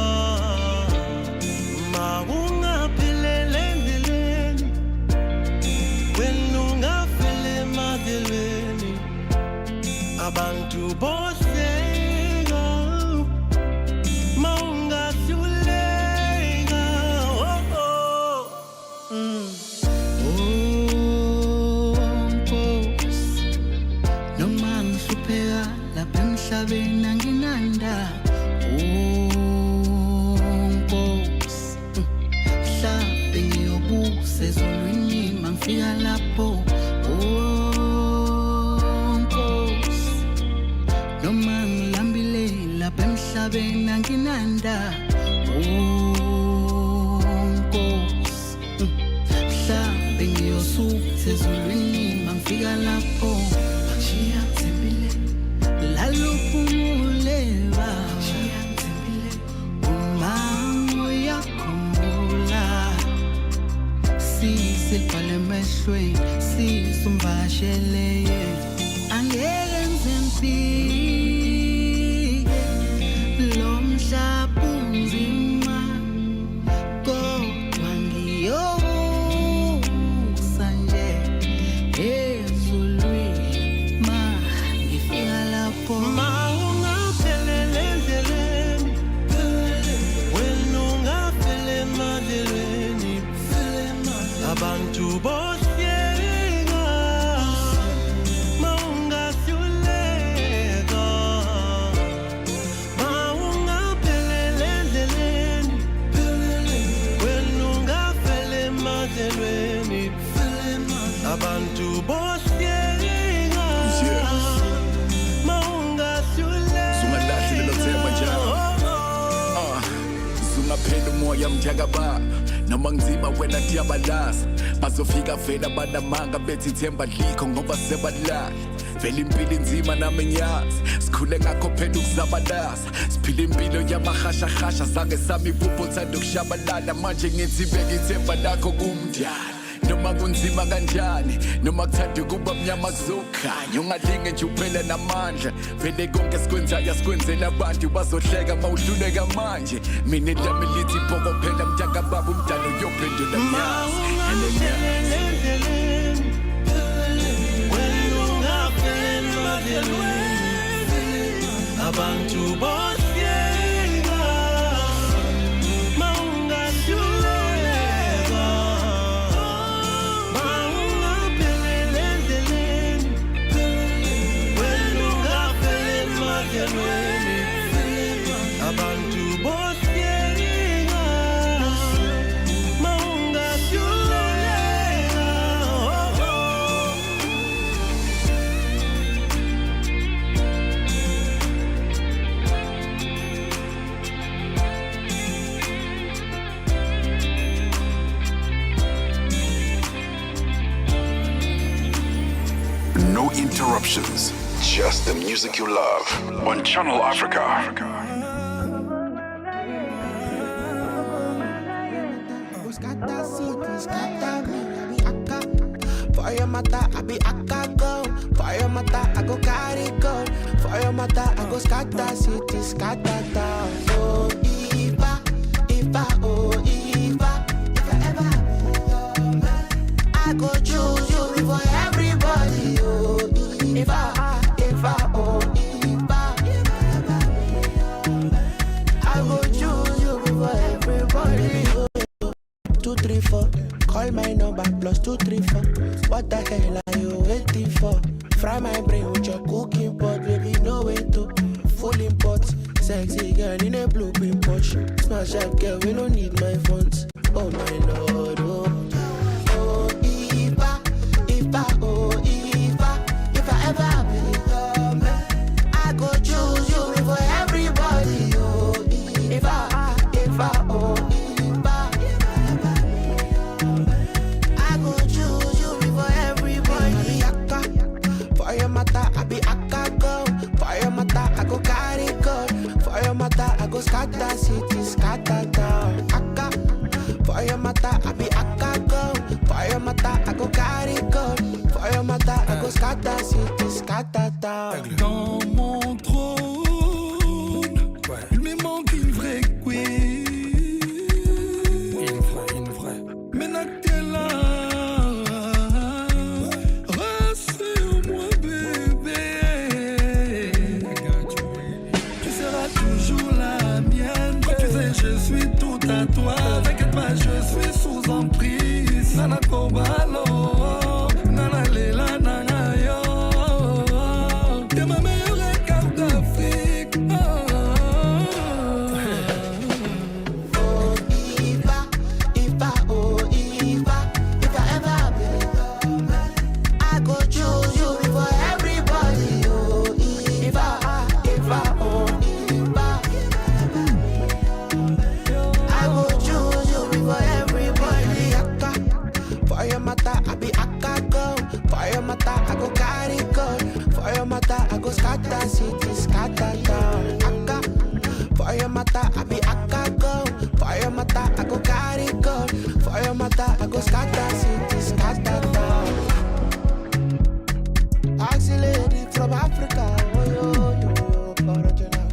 Q: maungaphelele endleleni, wena ungafele emadlelweni. Abantu bohleka maungahluleka. Emhlabeni anginanda Nkosi, mhlawumbe ngiyobusa ezulwini mangifika lapho. Nkosi, noma ngilambile lapha emhlabeni anginanda Nkosi, mhlawumbe ngiyosuka ezulwini mangifika lapho. Lalupumuleva umango yakhumbula, sisibhale emehlweni, sisumbasheleye. Angeke ngizempike lo mhlaba unzima, kodwa ngiyobusa nje ezulwini mangifika lapho. Maungaphelele endleleni, wena ungafele emadlelweni. Abantu bohleka maungahluleka, maungaphelele endleleni, wena ungafele emadlelweni. Abantu bohleka
T: Phela umoya mjakaba noma ngizima wena diyabalasa bazofika vela banamanga bethi ithemba likho ngoba sebadala vele impilo inzima nami ngiyazi sikhule ngakho phela ukuzabalaza siphila impilo yamahashahasha zange sami iphupho thanda ukushabalala manje ngithi beka ithemba lakho kumndiyana noma kunzima kanjani noma kuthanda ukuba mnyama kuzokhanya ungalinge nje uphele namandla vele konke sikwenzayo asikwenzela abantu bazohleka mawudluleka manje mina lami lithi phokophela mtaka baba umdalo uyophendula nyazi
Q: abantu bohleka mawungahluleka mawungaphelele endleleni wena ungapheleli madlelweni abantu bohleka mawungahluleka
B: No interruptions, just the music you love on Channel Africa.
Q: For your mata, I be aka go. For your mata, I go carry go. For your mata, I go scatter city, scatter town. Oh, Eva, Eva, oh, Eva. If I ever have your man, I go choose you before everybody. Oh, Eva, Eva, oh, Eva. If I ever have your man, I go choose you before everybody. Oh, 2, 3, 4. Call my number +234. What the hell are you waiting for? Fry my brain with your cooking pot, baby, no way to full import. Sexy girl in a blue pin Porsche. Smash up girl, we don't need my phones. Oh my lord, oh. Oh Eva, Eva, oh Eva. If I ever be your man, I go choose you before everybody. Oh Eva, Eva, oh Eva. I be aka go. For your mata, I go carry go. For your mata, I go scatter city, scatter town. Aka. For your mata, I be aka go. For your mata, I go carry go. For your mata, I go scatter city, scatter town.
U: Dans mon trône, il me manque une vraie queen. Une vraie. Maintenant que t'es là. Je suis tout à toi, t'inquiète pas, je suis sous emprise. Nana Kobalo, Nana Lela, Nana Yo. T'es ma meilleure carte d'Afrique.
Q: Oh Eva, Eva, oh Eva. If I ever be your man, I go choose you before everybody. Oh Eva, Eva, oh Eva. For your mata, I be aka go. For your mata, I go carry go. For your mata, I go scatter city, scatter town. Aka. For your mata, I be aka go. For your mata, I go carry go. For your mata, I go scatter city, scatter town. Axi lady from Africa, oh yo yo, original.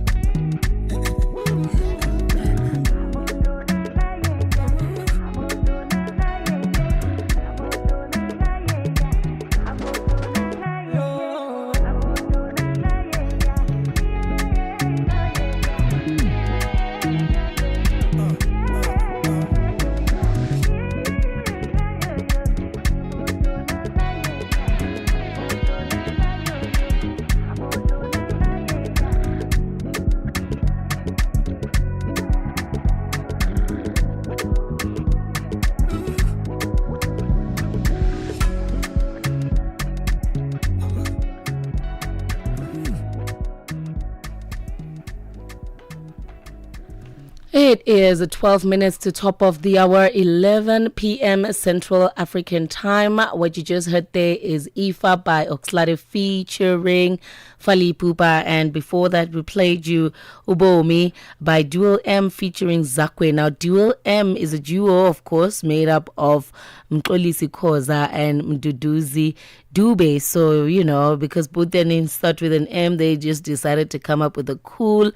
A: It is 12 minutes to top of the hour, 11 p.m. Central African Time. What you just heard there is Ifa by Oxlade featuring Fali Pupa. And before that, we played you Ubomi by Dual M featuring Zakwe. Now, Dual M is a duo, of course, made up of Mkolisi Koza and Mduduzi Dube. So, you know, because both their names start with an M, they just decided to come up with a cool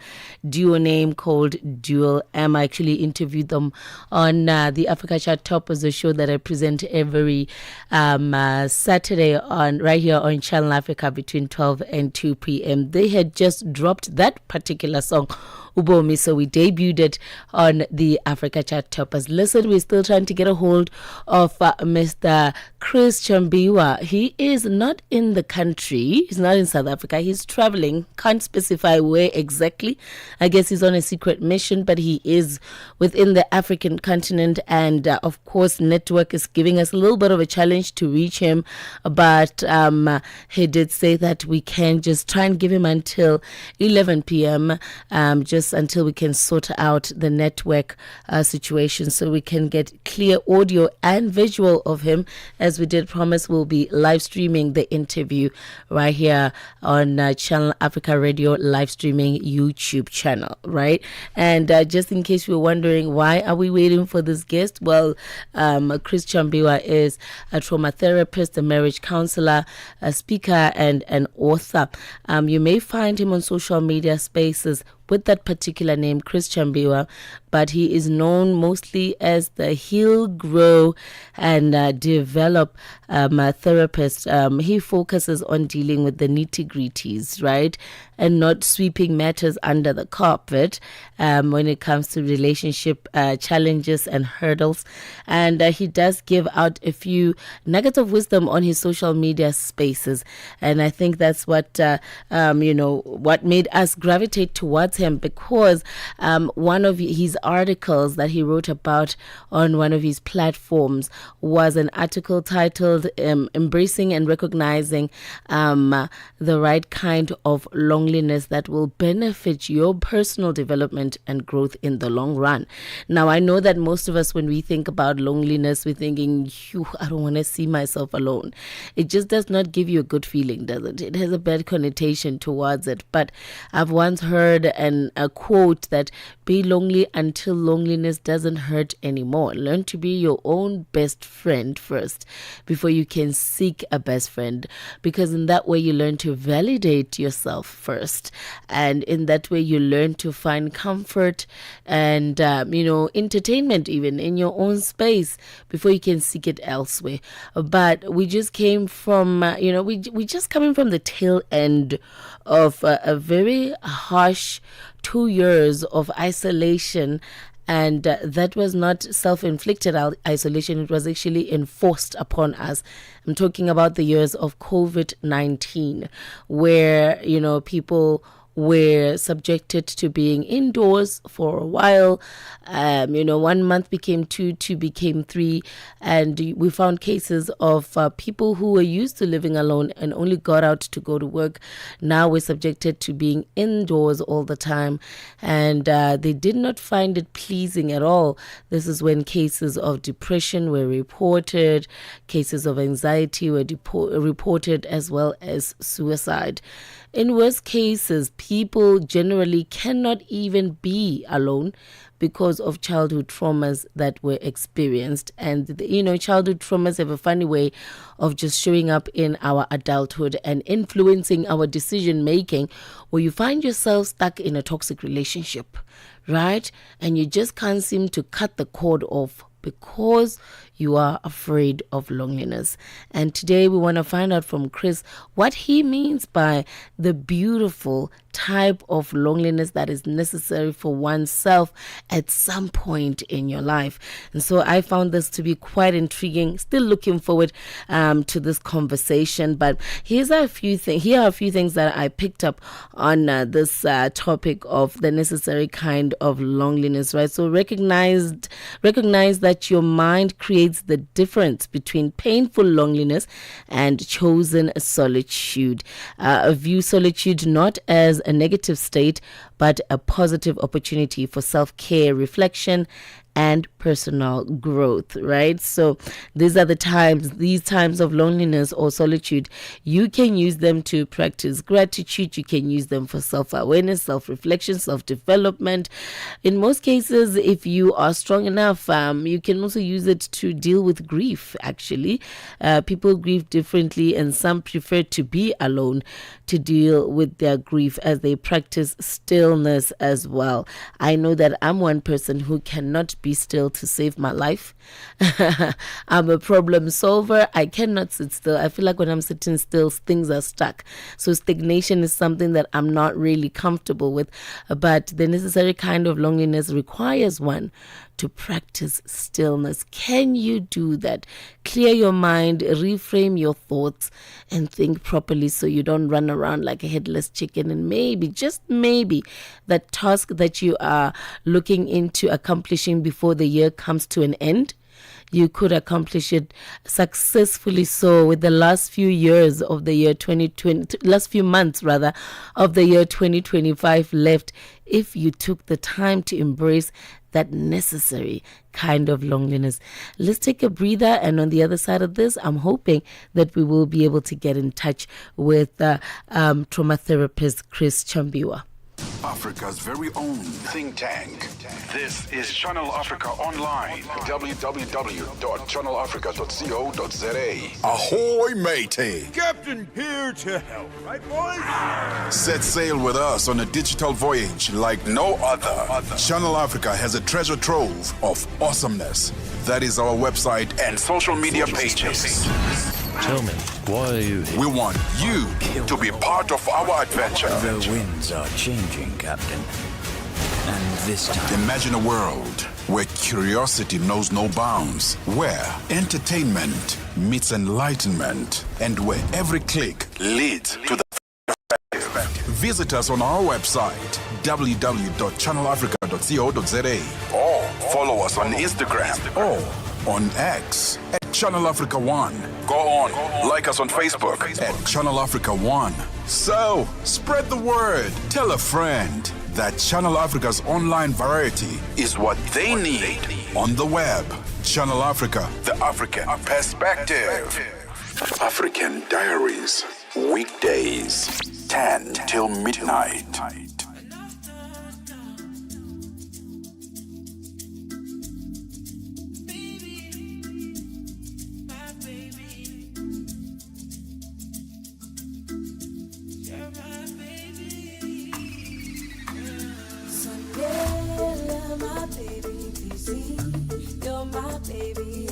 A: duo name called Dual M. I actually interviewed them on the Africa Chart Toppers, a show that I present every Saturday on right here on Channel Africa between 12 and 2 p.m. They had just dropped that particular song, Ubomi, so we debuted it on the Africa Chart Toppers. Listen, we're still trying to get a hold of Mr. Chris Chambiwa. He is not in the country. He's not in South Africa. He's traveling. Can't specify where exactly. I guess he's on a secret mission, but he is within the African continent. And of course, network is giving us a little bit of a challenge to reach him. But he did say that we can just try and give him until 11 p.m. Just until we can sort out the network situation so we can get clear audio and visual of him. As we did promise, we'll be live streaming the interview right here on Channel Africa Radio live streaming YouTube channel, right? And just in case you were wondering, why are we waiting for this guest? Well, Chris Chambiwa is a trauma therapist, a marriage counselor, a speaker, and an author. You may find him on social media spaces with that particular name, Chris Chambiwa, but he is known mostly as the Heal, Grow, and Develop therapist. He focuses on dealing with the nitty-gritties, right, and not sweeping matters under the carpet when it comes to relationship challenges and hurdles. And he does give out a few nuggets of wisdom on his social media spaces, and I think that's what what made us gravitate towards him, because one of his articles that he wrote about on one of his platforms was an article titled Embracing and Recognizing the Right Kind of Loneliness That Will Benefit Your Personal Development and Growth in the Long Run. Now, I know that most of us, when we think about loneliness, we're thinking, I don't want to see myself alone. It just does not give you a good feeling, does it? It has a bad connotation towards it. But I've once heard a quote that be lonely until loneliness doesn't hurt anymore. Learn to be your own best friend first before you can seek a best friend, because in that way you learn to validate yourself first, and in that way you learn to find comfort and entertainment even in your own space before you can seek it elsewhere. But we just came from we just coming from the tail end of a very harsh 2 years of isolation, and that was not self-inflicted isolation. It was actually enforced upon us. I'm talking about the years of COVID-19, where people were subjected to being indoors for a while. 1 month became 2, 2 became 3, and we found cases of people who were used to living alone and only got out to go to work. Now we're subjected to being indoors all the time, and they did not find it pleasing at all. This is when cases of depression were reported, cases of anxiety were reported, as well as suicide. In worst cases, people generally cannot even be alone because of childhood traumas that were experienced. And, childhood traumas have a funny way of just showing up in our adulthood and influencing our decision making, where you find yourself stuck in a toxic relationship, right? And you just can't seem to cut the cord off because you are afraid of loneliness. And today we want to find out from Chris what he means by the beautiful type of loneliness that is necessary for oneself at some point in your life. And so I found this to be quite intriguing. Still looking forward to this conversation. But here are a few things that I picked up on this topic of the necessary kind of loneliness, right? So recognize that your mind creates the difference between painful loneliness and chosen solitude. View solitude not as a negative state, but a positive opportunity for self-care, reflection, and personal growth, right? So these times of loneliness or solitude, you can use them to practice gratitude. You can use them for self-awareness, self-reflection, self-development. In most cases, if you are strong enough, you can also use it to deal with grief, actually. People grieve differently, and some prefer to be alone to deal with their grief as they practice stillness as well. I know that I'm one person who cannot be still to save my life. I'm a problem solver. I cannot sit still. I feel like when I'm sitting still, things are stuck. So stagnation is something that I'm not really comfortable with. But the necessary kind of loneliness requires one to practice stillness. Can you do that? Clear your mind, reframe your thoughts, and think properly so you don't run around like a headless chicken. And maybe, just maybe, that task that you are looking into accomplishing before the year comes to an end, you could accomplish it successfully. So with the last few years of the year 2020, last few months rather, of the year 2025 left, if you took the time to embrace that necessary kind of loneliness. Let's take a breather, and on the other side of this, I'm hoping that we will be able to get in touch with trauma therapist Chris Chambiwa.
B: Africa's very own think tank. This is Channel Africa Online. www.channelafrica.co.za. Ahoy, matey!
D: Captain here to help, right, boys?
B: Set sail with us on a digital voyage like no other. Channel Africa has a treasure trove of awesomeness. That is our website and social media pages.
V: Tell me, why are you here?
B: We want you to be part of our adventure.
V: The winds are changing, Captain. And this time...
B: Imagine a world where curiosity knows no bounds, where entertainment meets enlightenment, and where every click leads to the perspective. Visit us on our website, www.channelafrica.co.za, or follow us on Instagram or on X at Channel Africa One. Go on, like us on Facebook at Channel Africa One. So, spread the word. Tell a friend that Channel Africa's online variety is what they need on the web. Channel Africa, the African perspective. African Diaries, weekdays, 10 till midnight.
Q: You're my baby,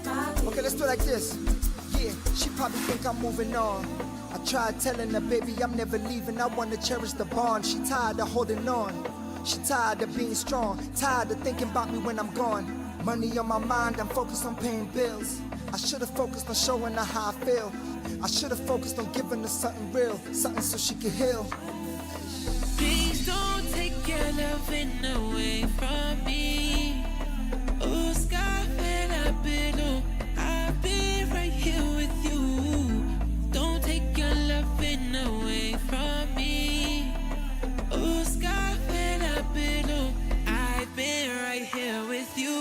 Q: my
E: like this. Yeah, she probably think I'm moving on. I tried telling her, baby, I'm never leaving. I wanna cherish the bond. She tired of holding on. She tired of being strong. Tired of thinking about me when I'm gone. Money on my mind, I'm focused on paying bills. I should've focused on showing her how I feel. I should've focused on giving her something real, something so she could heal.
Q: Please don't take your loving away from me. Oh, sky and I've been right here with you. Don't take your loving away from me. Oh, sky and I've been right here with you.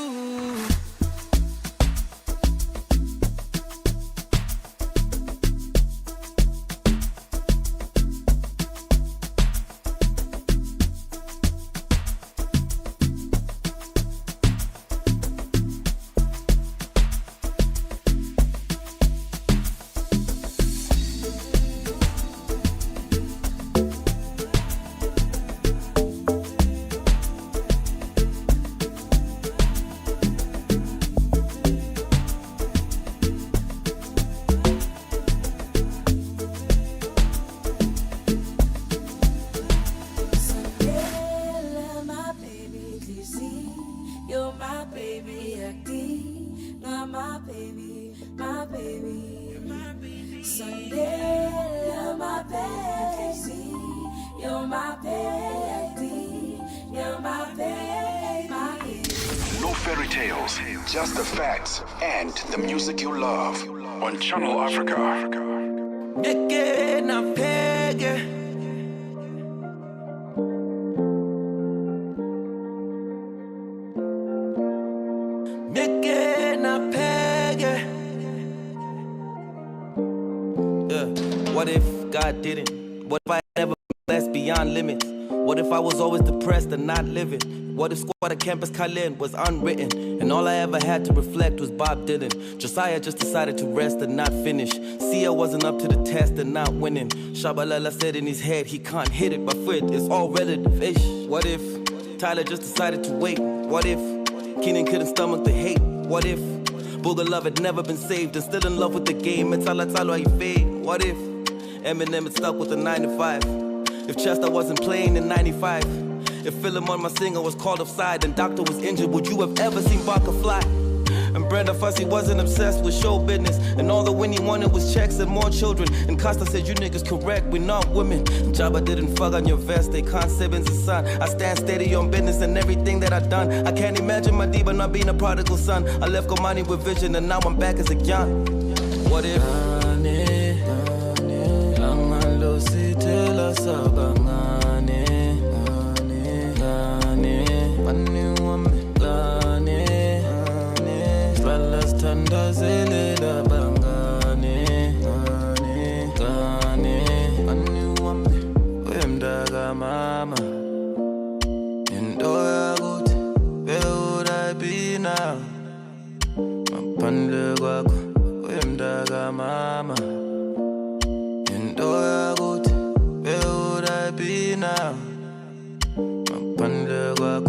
B: No fairy tales, just the facts and the music you love on Channel Africa.
F: What if God didn't? What if I never been blessed beyond limits? What if I was always depressed and not living? What if Squad of Campus Khalin was unwritten and all I ever had to reflect was Bob Dylan? Josiah just decided to rest and not finish. Sia wasn't up to the test and not winning. Shabalala said in his head he can't hit it, but for it, it's all relative-ish. What if Tyler just decided to wait? What if Keenan couldn't stomach the hate? What if Booger Love had never been saved and still in love with the game? It's all I fade. What if Eminem had stuck with the 9 to 5? If Chester wasn't playing in 95? If Philemon, my singer, was called offside and Doctor was injured, would you have ever seen Barker fly? And Brenda Fussy wasn't obsessed with show business, and all the Winnie wanted was checks and more children. And Costa said, you niggas correct, we're not women. Jabba didn't fuck on your vest, they can't siblings and son. I stand steady on business and everything that I've done. I can't imagine my diva not being a prodigal son. I left Gomani with vision and now I'm back as a young. What if? Mama, and where would I be now? Mapande kwako, wemdaga mama, and where would I be now?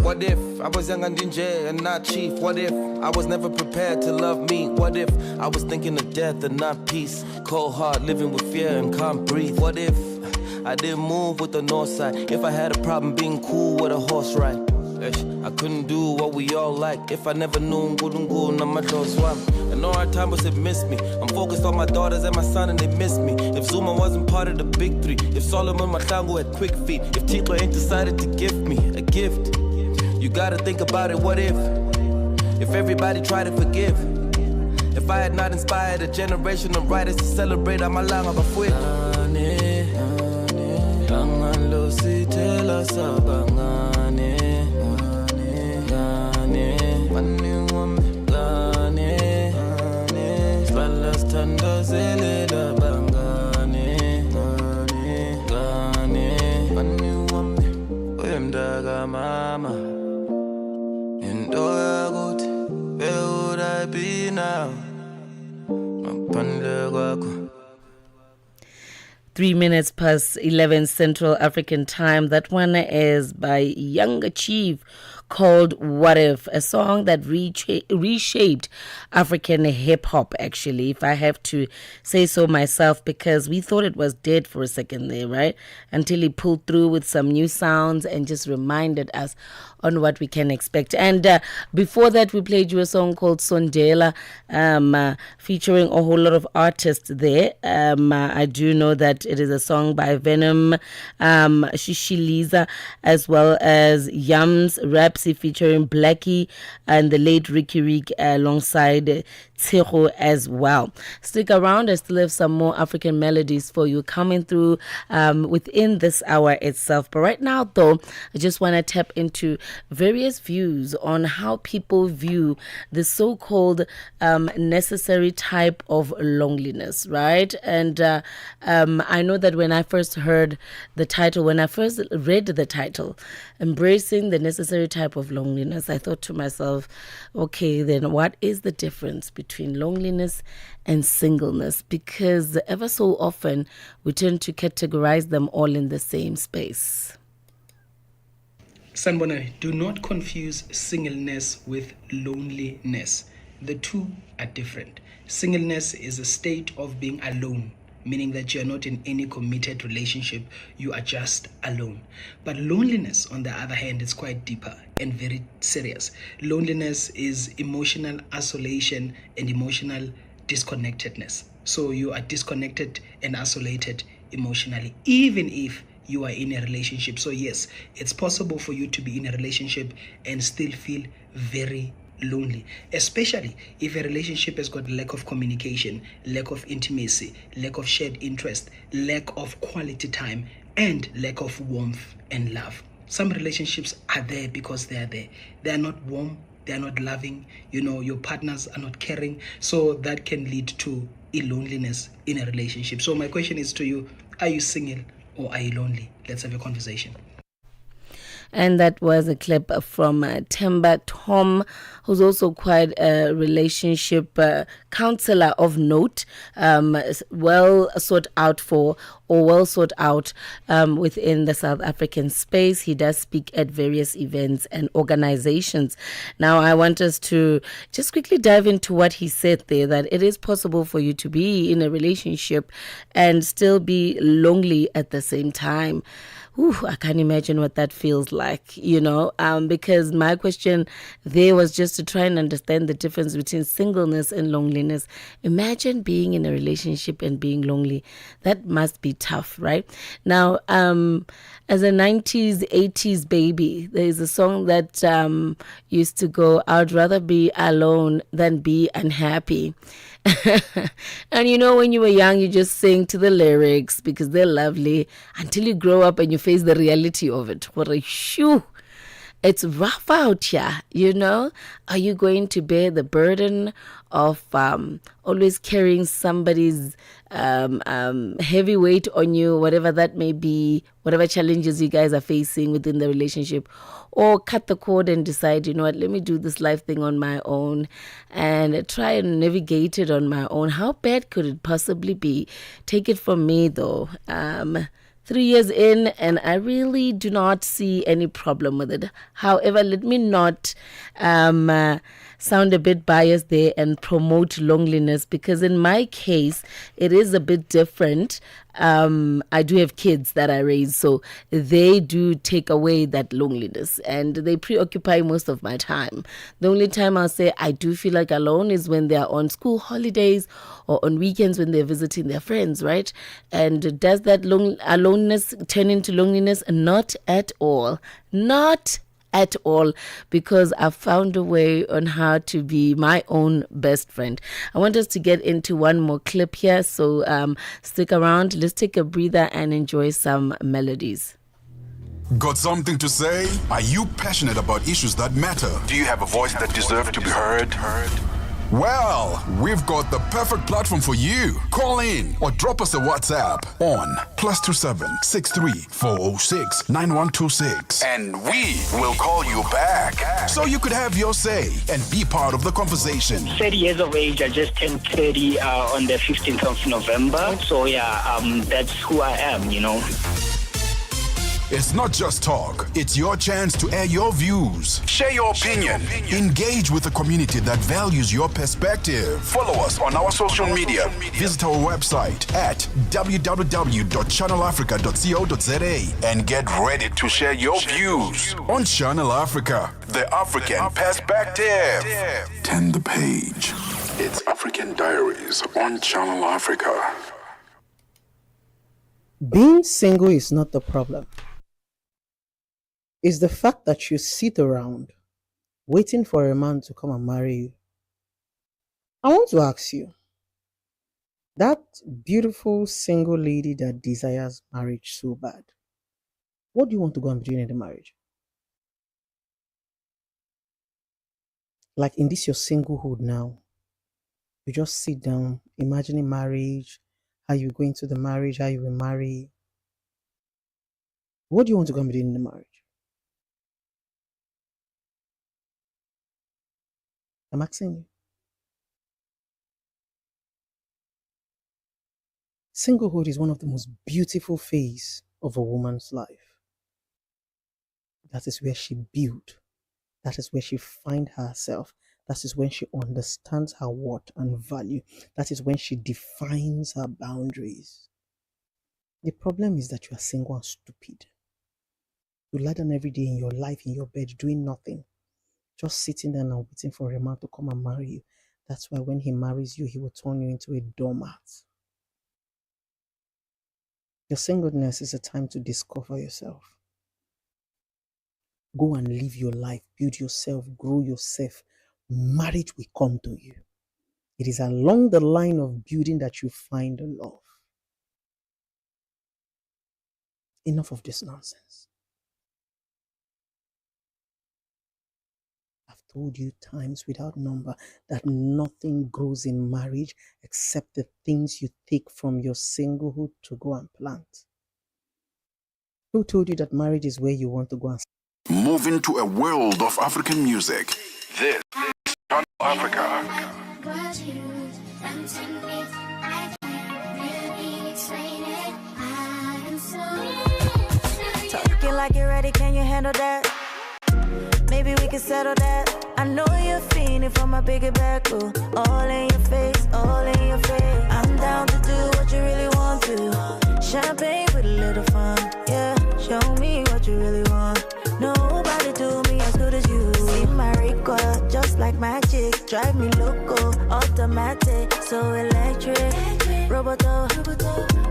F: What if I was young and ginger and not chief? What if I was never prepared to love me? What if I was thinking of death and not peace? Cold heart, living with fear and can't breathe. What if I didn't move with the north side? If I had a problem being cool with a horse ride? I couldn't do what we all like. If I never knew Ngulungu na madoswa. And all our time was it missed me. I'm focused on my daughters and my son and they miss me. If Zuma wasn't part of the big three, if Solomon Matango had quick feet, if Tito ain't decided to give me a gift, you gotta think about it. What if everybody tried to forgive? If I had not inspired a generation of writers to celebrate Amalanga Bafwit. Mama, and where would I be now?
A: 3 minutes past 11 Central African time. That one is by Young Chief called What If, a song that reshaped African hip hop, actually, if I have to say so myself, because we thought it was dead for a second there, right? Until he pulled through with some new sounds and just reminded us on what we can expect. And before that, we played you a song called Sondela, featuring a whole lot of artists there. I do know that it is a song by Venom, Shishiliza, as well as Yams Rapsy featuring Blackie and the late Ricky Rick alongside Tsego as well. Stick around, I still have some more African melodies for you coming through within this hour itself. But right now, though, I just want to tap into various views on how people view the so-called necessary type of loneliness, right? And I know that when I first heard the title, when I first read the title, Embracing the Necessary Type of Loneliness, I thought to myself, okay, then what is the difference between loneliness and singleness? Because ever so often we tend to categorize them all in the same space.
G: Sanbonani, do not confuse singleness with loneliness. The two are different. Singleness is a state of being alone, meaning that you're not in any committed relationship, you are just alone. But loneliness, on the other hand, is quite deeper and very serious. Loneliness is emotional isolation and emotional disconnectedness. So you are disconnected and isolated emotionally, even if you are in a relationship. So yes, it's possible for you to be in a relationship and still feel very lonely, especially if a relationship has got lack of communication, lack of intimacy, lack of shared interest, lack of quality time, and lack of warmth and love. Some relationships are there because they are there. They are not warm, they are not loving, your partners are not caring, so that can lead to a loneliness in a relationship. So my question is to you, are you single or are you lonely? Let's have a conversation.
A: And that was a clip from Temba Tom, who's also quite a relationship counselor of note, well sought out within the South African space. He does speak at various events and organizations. Now, I want us to just quickly dive into what he said there, that it is possible for you to be in a relationship and still be lonely at the same time. I can't imagine what that feels like, because my question there was just to try and understand the difference between singleness and loneliness. Imagine being in a relationship and being lonely. That must be tough, right? Now, as a 90s, 80s baby, there is a song that used to go, I'd rather be alone than be unhappy. And when you were young, you just sing to the lyrics because they're lovely until you grow up and you face the reality of it. What a shoo! It's rough out here, Are you going to bear the burden of always carrying somebody's heavy weight on you, whatever that may be, whatever challenges you guys are facing within the relationship? Or cut the cord and decide, let me do this life thing on my own and try and navigate it on my own. How bad could it possibly be? Take it from me, though. 3 years in, and I really do not see any problem with it. However, let me not sound a bit biased there and promote loneliness, because in my case, it is a bit different. I do have kids that I raise, so they do take away that loneliness and they preoccupy most of my time. The only time I'll say I do feel like alone is when they're on school holidays or on weekends when they're visiting their friends, right? And does that aloneness turn into loneliness? Not at all. Not at all, because I've found a way on how to be my own best friend. I want us to get into one more clip here, so stick around. Let's take a breather and enjoy some melodies.
B: Got something to say? Are you passionate about issues that matter? Do you have a voice that deserves to be heard? Well, we've got the perfect platform for you. Call in or drop us a WhatsApp on +27 63 406 9126. And we will call you back so you could have your say and be part of the conversation.
H: 30 years of age. I just turned 30 on the 15th of November. So yeah, that's who I am,
B: It's not just talk, it's your chance to air your views. Share your opinion. Engage with a community that values your perspective. Follow us on our social media. Visit our website at www.channelafrica.co.za and get ready to share your views on Channel Africa, the African perspective. Turn the page. It's African Diaries on Channel Africa.
I: Being single is not the problem. It's the fact that you sit around waiting for a man to come and marry you. I want to ask you, that beautiful single lady that desires marriage so bad, what do you want to go and be doing in the marriage? Like in this your singlehood now, you just sit down, imagining marriage, how you go into the marriage, how you will marry. What do you want to go and be doing in the marriage? I'm asking you. Singlehood is one of the most beautiful phases of a woman's life. That is where she builds. That is where she finds herself. That is when she understands her worth and value. That is when she defines her boundaries. The problem is that you are single and stupid. You lie down every day in your life, in your bed, doing nothing. Just sitting there and waiting for a man to come and marry you. That's why when he marries you, he will turn you into a doormat. Your singleness is a time to discover yourself. Go and live your life, build yourself, grow yourself. Marriage will come to you. It is along the line of building that you find the love. Enough of this nonsense. I've told you times without number that nothing grows in marriage except the things you take from your singlehood to go and plant. Who told you that marriage is where you want to go and
B: Moving to a world of African music. This is Channel Africa.
J: Talking like you're ready, can you handle that? Maybe we can settle that. I know you're feeling from a bigger back, oh. All in your face, all in your face. I'm down to do what you really want to. Champagne with a little fun, yeah. Show me what you really want. Nobody do me as good as you. See my record, just like magic. Drive me loco, automatic, so electric. Roboto,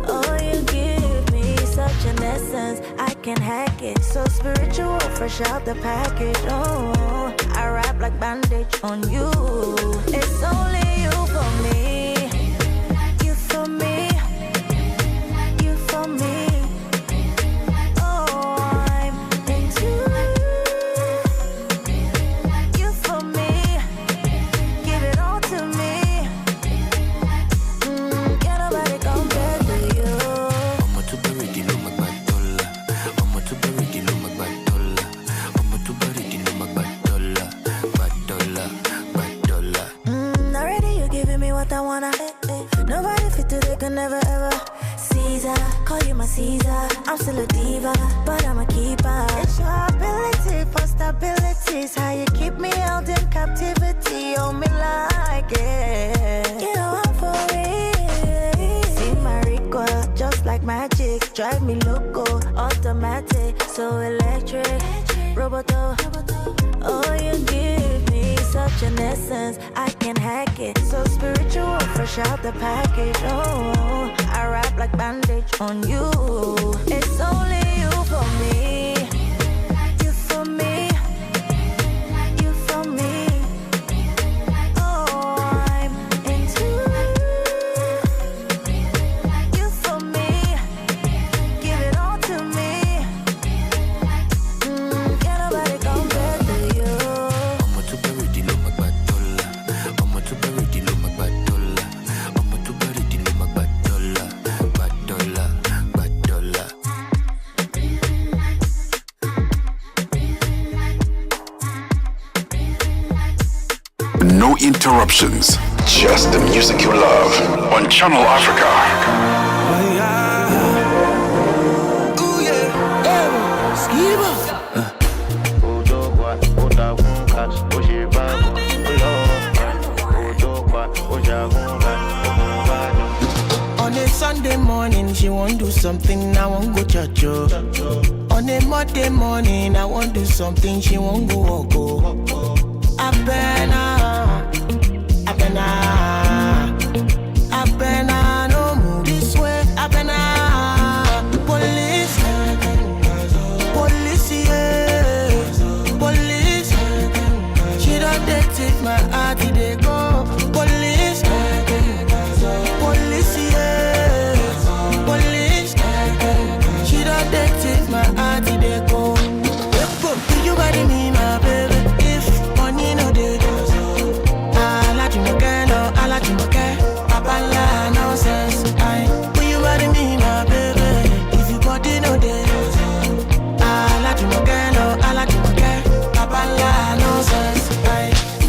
J: oh, you give me such an essence, I can hack it. So spiritual, fresh out the package. Oh, I rap like bandage on you. It's only you for me. You for me. You for me. Oh, I'm into you for me. Give it all to me. Can't nobody compare to you.
R: I'ma to bury the no magbadola. I'ma to bury the no magbadola. I'ma to bury the no magbadola. Badola.
J: Already you giving me what I wanna. Nobody fit to they can never ever. Caesar, call you my Caesar. I'm still a diva, but I'm a keeper. It's your ability for stability. It's how you keep me held in captivity. Oh, me like it. You know I'm for it. See my recoil, just like magic. Drive me loco, automatic, so electric. Roboto, oh, you give me such an essence, I can hack it. So spiritual, fresh out the package. Oh, I rap like bandage on you. It's only you for me. You for me. You for me. Oh, I'm into you for me. Give it all to me. Can't nobody compare to you.
R: I'ma to bury the no magbadola. I'ma to bury the no magbadola. I'ma to bury the no magbadola. Badola.
B: No interruptions, just the music you love on Channel Africa.
C: Sunday morning, she want do something, I want go church. On a Monday morning, I want do something, she want go walk. I better, no move this way. I better, police, yeah, police. She don't take my heart, they go. Police, police, yeah, police. She don't take my heart, they go. You got me, my baby. If money no dey, I like you again, no, I like you again. Papa la nonsense, will you marry me, my baby? If you body no dey, I like you again, no, I like you again. Papa la nonsense,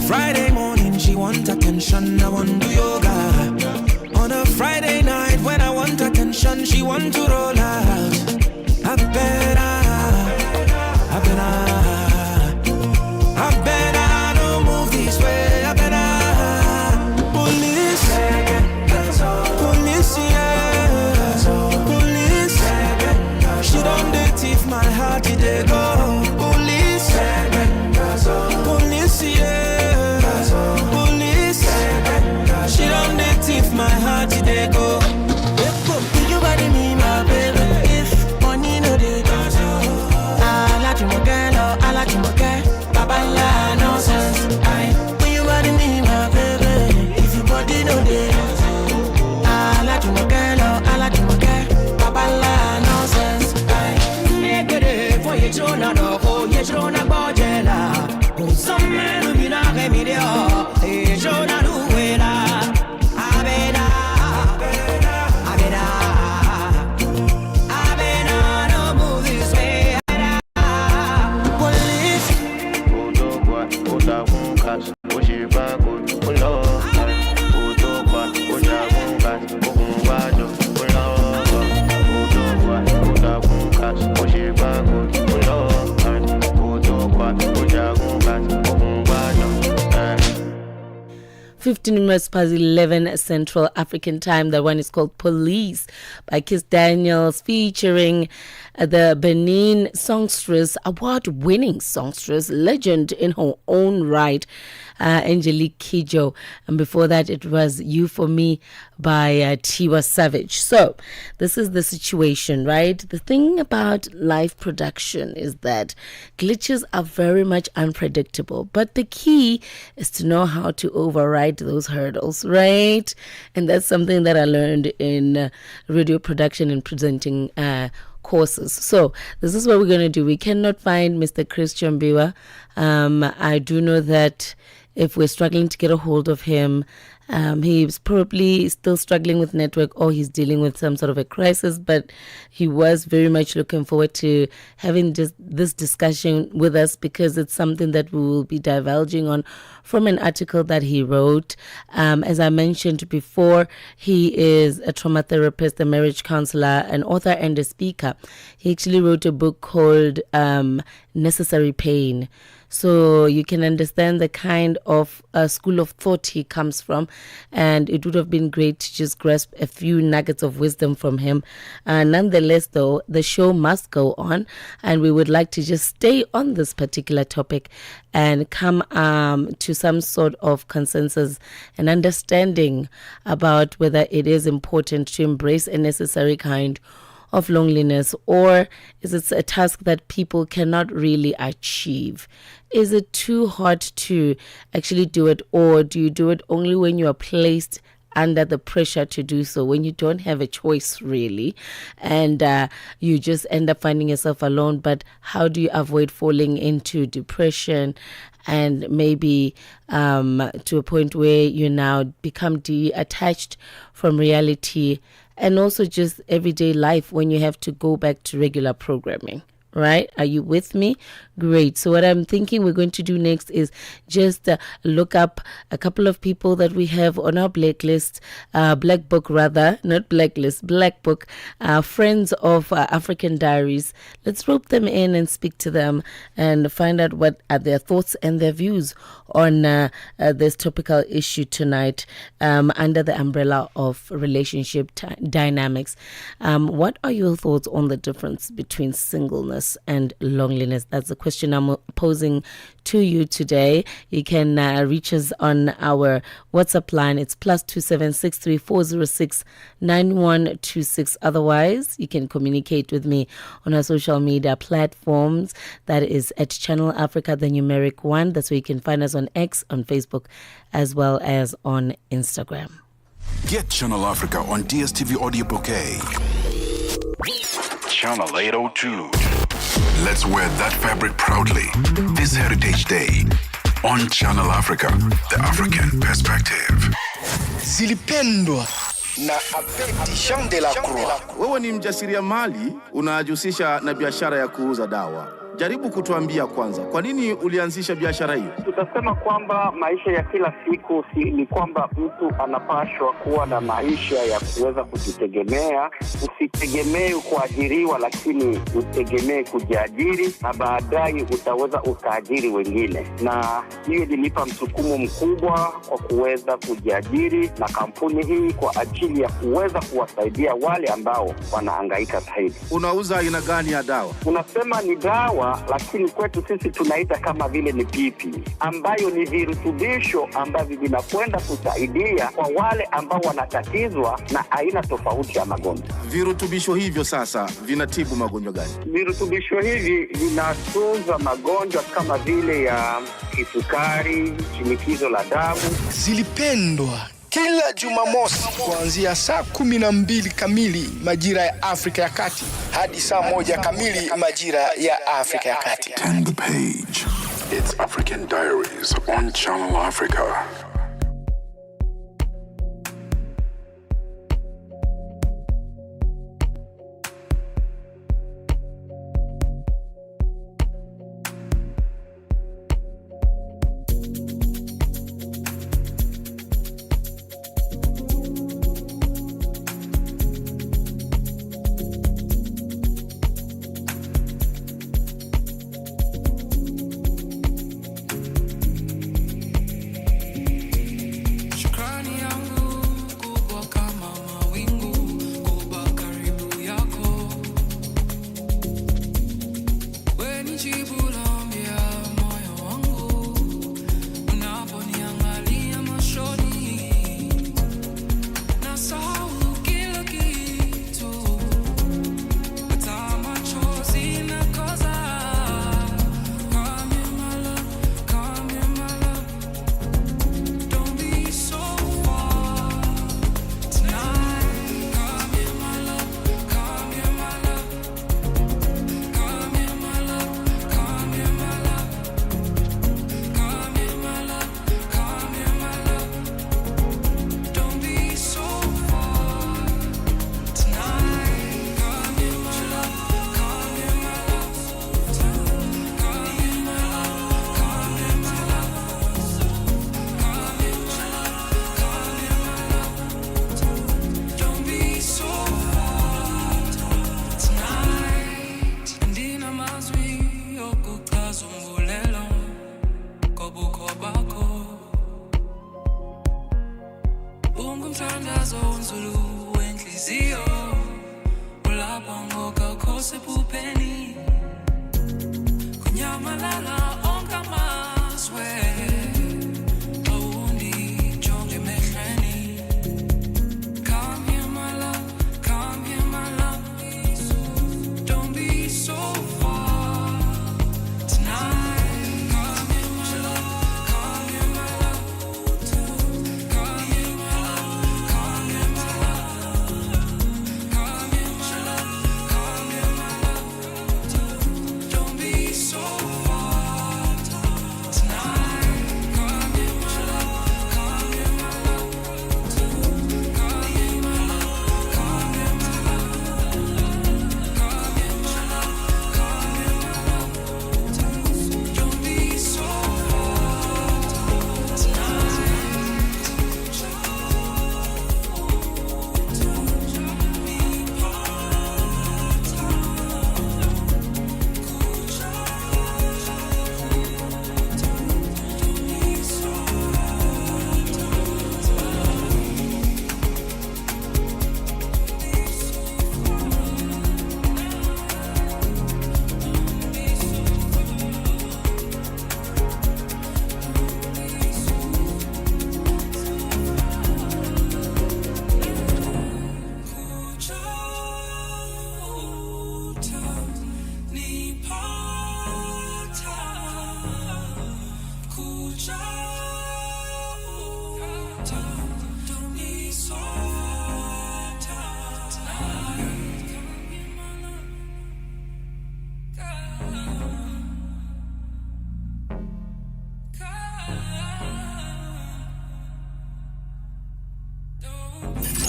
C: Friday morning she want attention, I want do yoga. On a Friday night when I want attention, she want to roll out. I better no move this way. I better police, police, yeah, police. She don't thief my heart, they go. Police, police, yeah, police. She don't thief my heart, they go. You body me, my baby. If money no dey, I like you again, no, I like you again. Papa la nonsense, will you marry me, my baby? If you body no dey, I like you again, no, I like you again. Papa la nonsense, for you chona no, oh you chona bojela. Oh some men who be na remedio, eh chona nuela.
A: Past 11 Central African Time. That one is called Police by Kiss Daniels, featuring the Benin songstress, award-winning songstress, legend in her own right, Angelique Kidjo. And before that, it was You For Me by Tiwa Savage. So this is the situation, right? The thing about live production is that glitches are very much unpredictable, but the key is to know how to override those hurdles, right? And that's something that I learned in radio production and presenting courses. So this is what we're going to do. We cannot find Mr. Christian Biwa. I do know that if we're struggling to get a hold of him, he's probably still struggling with network, or he's dealing with some sort of a crisis, but he was very much looking forward to having this discussion with us, because it's something that we will be divulging on from an article that he wrote. As I mentioned before, he is a trauma therapist, a marriage counselor, an author, and a speaker. He actually wrote a book called Necessary Pain. So you can understand the kind of school of thought he comes from, and it would have been great to just grasp a few nuggets of wisdom from him. Nonetheless, though, the show must go on, and we would like to just stay on this particular topic and come to some sort of consensus and understanding about whether it is important to embrace a necessary kind of loneliness, or is it a task that people cannot really achieve? Is it too hard to actually do it, or do you do it only when you are placed under the pressure to do so, when you don't have a choice really, and you just end up finding yourself alone? But how do you avoid falling into depression and maybe to a point where you now become detached from reality, and also just everyday life when you have to go back to regular programming? Right? Are you with me? Great. So what I'm thinking we're going to do next is just look up a couple of people that we have on our blacklist, black book rather, not blacklist, black book, friends of African Diaries. Let's rope them in and speak to them and find out what are their thoughts and their views on this topical issue tonight under the umbrella of relationship dynamics. What are your thoughts on the difference between singleness and loneliness? That's the question I'm posing to you today. You can reach us on our WhatsApp line. It's +27634069126. Otherwise, you can communicate with me on our social media platforms. That is at Channel Africa, the numeric 1. That's where you can find us on X, on Facebook, as well as on Instagram.
B: Get Channel Africa on DSTV Audio Bouquet. Channel 802. Let's wear that fabric proudly this Heritage Day on Channel Africa, the African perspective.
L: Zilipendwa na Abedi Jean de la Croix.
M: Wewe ni mjasiriamali unajihusisha na biashara ya kuuza dawa. Jaribu kutuambia kwanza, kwa nini ulianzisha biashara hiyo?
W: Tutasema kwamba maisha ya kila siku ni kwamba mtu anapashwa kuwa na maisha ya kuweza kujitegemea. Usitegemee kuajiriwa, lakini utegemee kujiajiri, na baadaye utaweza ukaajiri wengine. Na hiyo ilinipa msukumo mkubwa kwa kuweza kujiajiri na kampuni hii kwa ajili ya kuweza kuwasaidia wale ambao wanahangaika zaidi.
M: Unauza aina gani ya dawa?
W: Unasema ni dawa, lakini kwetu sisi tunaita kama vile ni pipi, ambayo ni virutubisho ambavyo vinakwenda kusaidia kwa wale ambao wanatatizwa na aina tofauti ya magonjwa.
M: Virutubisho hivyo sasa vinatibu magonjwa gani?
W: Virutubisho hivi vinatunza magonjwa kama vile ya kisukari, shinikizo la damu.
L: Zilipendwa kila Jumamosi kuanzia saa 12 kamili majira ya Afrika ya Kati hadi saa 1 kamili majira ya Afrika ya Kati.
B: Turn the page. It's African Diaries on Channel Africa.
Q: So far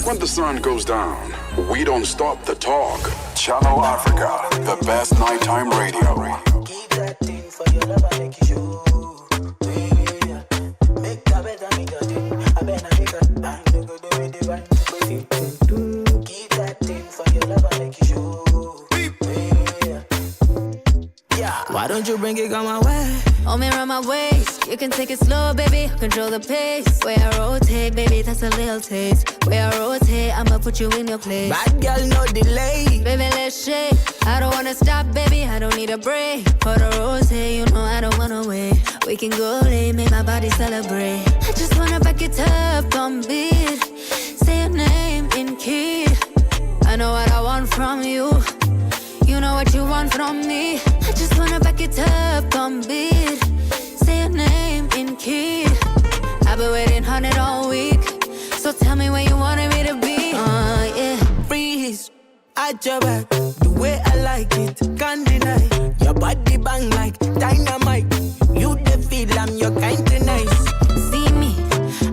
B: When the sun goes down, we don't stop the talk. Channel Africa, the best nighttime radio.
Q: Keep that thing for your love, I make you show. Make a better make a thing. I better make a bang. You go do it divine. Keep that thing for your love, I make you show. Why don't you bring it on my way?
J: Hold me around my waist. You can take it slow, baby. Control the pace. Where I rotate, baby, that's a little taste. Where I rotate, I'ma put you in your place.
Q: Bad girl, no delay.
J: Baby, let's shake. I don't wanna stop, baby. I don't need a break. For the rotate, you know I don't wanna wait. We can go late, make my body celebrate. I just wanna back it up on beat. Say your name in key. I know what I want from you. You know what you want from me. I just wanna back it up on beat. Say your name in key. I've been waiting on it all week. So tell me where you wanted me to be. Yeah.
Q: Freeze at your back, the way I like it, can't deny. Your body bang like dynamite. You the feel I'm your kind of nice.
J: See me,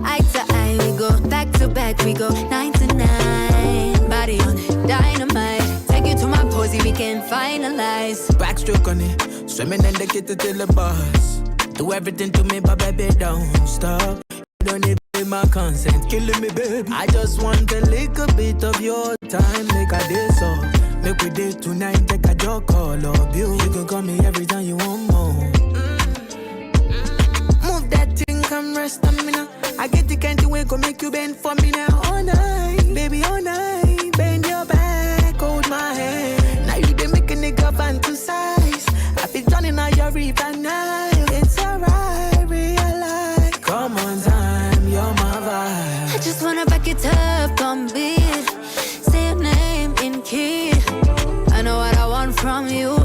J: eye to eye, we go back to back, we go 9 to 9. Body on it, dynamite. Take you to my posy, we can finalize.
Q: Backstroke on it, swimming in the kitchen till the bus. Do everything to me, but baby, don't stop. You don't need my consent, killing me, baby. I just want a little bit of your time, make a day so. Make we day tonight, take a joke, all of you. You can call me every time you want more. Move that thing, come rest on me now. I get the kind of way, go make you bend for me now. All night, baby, all night. Bend your back, hold my hand. Now you been making nigga fantasize. I be drowning out your river now. It's alright, realize. Come on, time, you're my vibe.
J: I just wanna back it up on beat. Say your name in key. I know what I want from you.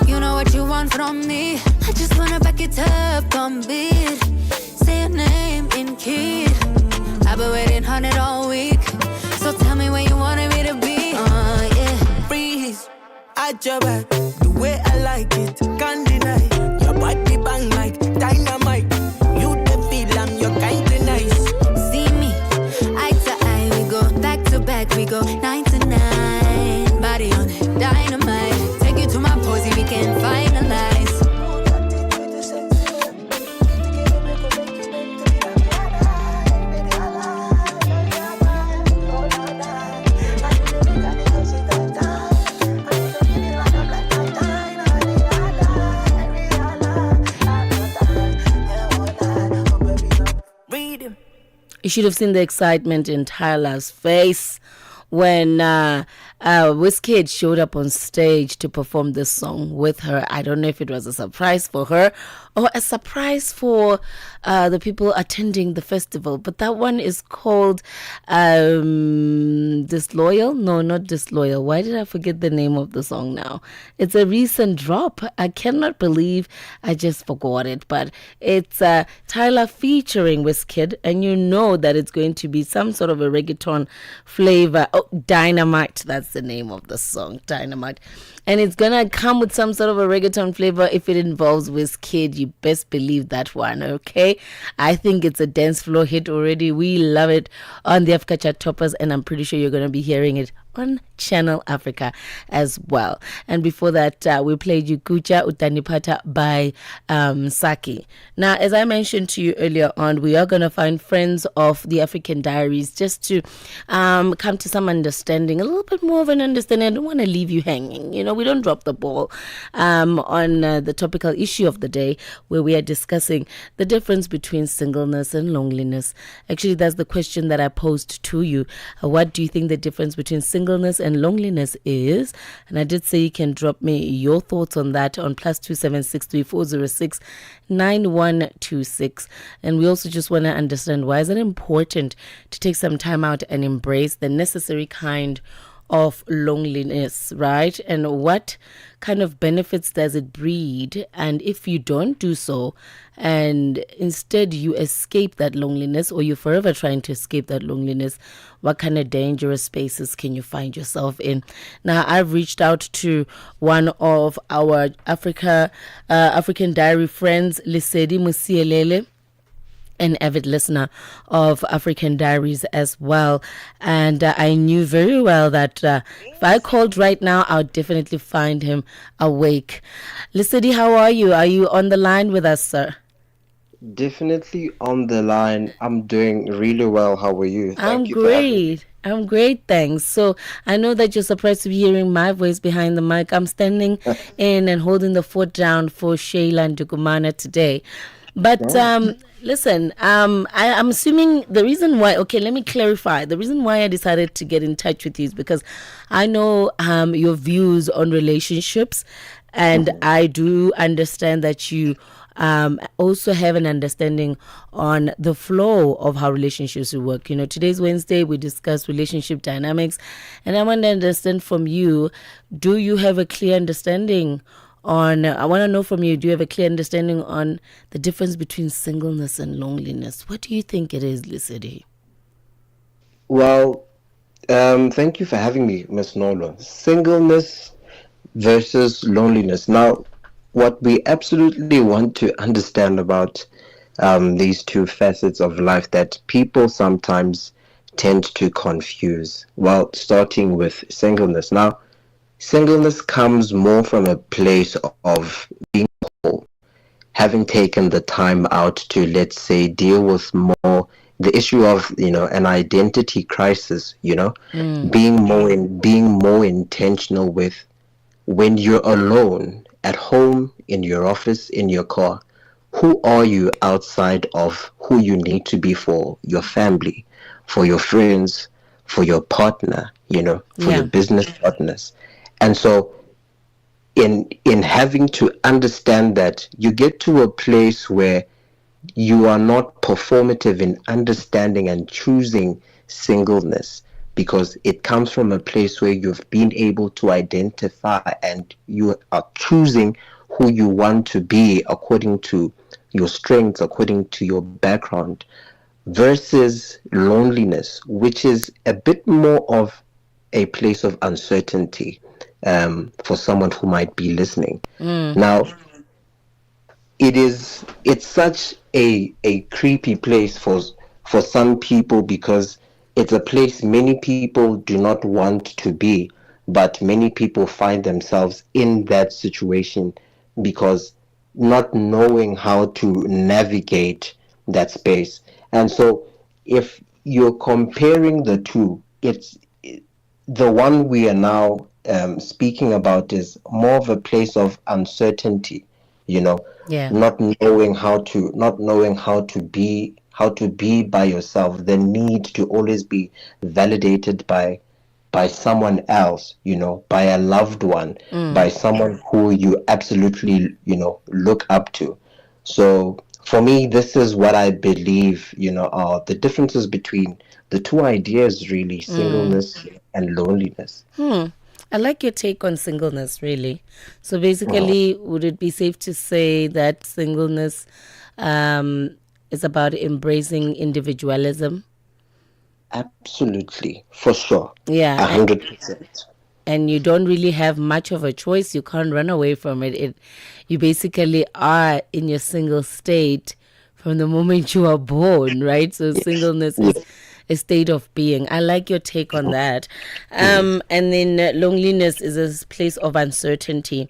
J: You know what you want from me. I just wanna back it up on beat. Say your name in key. I've been waiting on it all week. So tell me where you wanted me to be. Yeah.
Q: Freeze at your back, the way I like it, can't deny. Your body bang like dynamite. You the feel I'm your kind of nice.
J: See me, eye to eye, we go back to back, we go 9 to 9. Body on it, dynamite. Take you to my posy, we can finalize.
A: You should have seen the excitement in Tyler's face when Wizkid showed up on stage to perform this song with her. I don't know if it was a surprise for her or a surprise for the people attending the festival, but that one is called Disloyal. No, not Disloyal. Why did I forget the name of the song now? It's a recent drop. I cannot believe I just forgot it, but it's Tyler featuring Wizkid, and you know that it's going to be some sort of a reggaeton flavor. Oh, Dynamite, that's the name of the song, Dynamite. And it's gonna come with some sort of a reggaeton flavor. If it involves Wizkid, you best believe that one, okay? I think it's a dance floor hit already. We love it on the Africa Chart Toppers, and I'm pretty sure you're gonna be hearing it on Channel Africa as well. And before that, we played Yukucha Utanipata by Saki. Now, as I mentioned to you earlier on, we are going to find friends of the African Diaries just to come to some understanding, a little bit more of an understanding. I don't want to leave you hanging. You know, we don't drop the ball on the topical issue of the day, where we are discussing the difference between singleness and loneliness. Actually, that's the question that I posed to you. What do you think the difference between singleness and loneliness is? And I did say you can drop me your thoughts on that on +27634069126. And we also just want to understand, why is it important to take some time out and embrace the necessary kind of loneliness, right? And what kind of benefits does it breed? And if you don't do so, and instead you escape that loneliness, or you're forever trying to escape that loneliness, what kind of dangerous spaces can you find yourself in? Now, I've reached out to one of our African Diary friends, Lesedi Musielele. an avid listener of African Diaries as well. And I knew very well that if I called right now, I would definitely find him awake. Lisidi, how are you? Are you on the line with us, sir?
K: Definitely on the line. I'm doing really well. How are you?
A: I'm
K: Thank you for having me.
A: great. I'm great, thanks. So I know that you're surprised to be hearing my voice behind the mic. I'm standing in and holding the fort down for Shayla and Dukumana today. But listen, I'm assuming the reason why. Okay, let me clarify. The reason why I decided to get in touch with you is because I know your views on relationships, and I do understand that you also have an understanding on the flow of how relationships will work. You know, today's Wednesday, we discuss relationship dynamics, and I want to understand from you, do you have a clear understanding on, I want to know from you, do you have a clear understanding on the difference between singleness and loneliness? What do you think it is, Lisidi?
K: Well, thank you for having me, Miss Nola. Singleness versus loneliness. Now, what we absolutely want to understand about these two facets of life that people sometimes tend to confuse. Well, starting with singleness. Now, singleness comes more from a place of being whole, having taken the time out to, let's say, deal with more the issue of, an identity crisis, being more intentional with when you're alone at home, in your office, in your car. Who are you outside of who you need to be for your family, for your friends, for your partner, for your business partners? And so in having to understand that, you get to a place where you are not performative in understanding and choosing singleness, because it comes from a place where you've been able to identify and you are choosing who you want to be according to your strengths, according to your background, versus loneliness, which is a bit more of a place of uncertainty for someone who might be listening. Now, it's such a creepy place for some people, because it's a place many people do not want to be, but many people find themselves in that situation because not knowing how to navigate that space. And so if you're comparing the two, it's the one we are now speaking about is more of a place of uncertainty,
A: Yeah.
K: not knowing how to be by yourself, the need to always be validated by someone else, by a loved one, by someone who you absolutely, look up to. So for me, this is what I believe, are the differences between the two ideas, really, singleness and loneliness.
A: I like your take on singleness, really. So basically, would it be safe to say that singleness is about embracing individualism?
K: Absolutely, for sure.
A: Yeah.
K: 100%.
A: And you don't really have much of a choice. You can't run away from it. You basically are in your single state from the moment you are born, right? So singleness is a state of being. I like your take on that. And then loneliness is a place of uncertainty.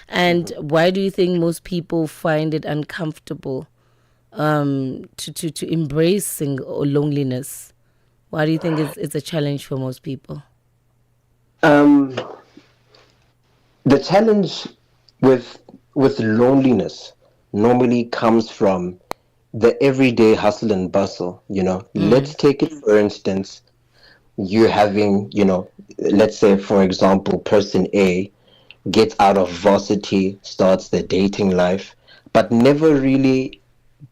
A: And why do you think most people find it uncomfortable to embrace single or loneliness? Why do you think it's a challenge for most people?
K: The challenge with loneliness normally comes from the everyday hustle and bustle. Let's take it, for instance, you having, let's say, for example, person A gets out of varsity, starts the dating life, but never really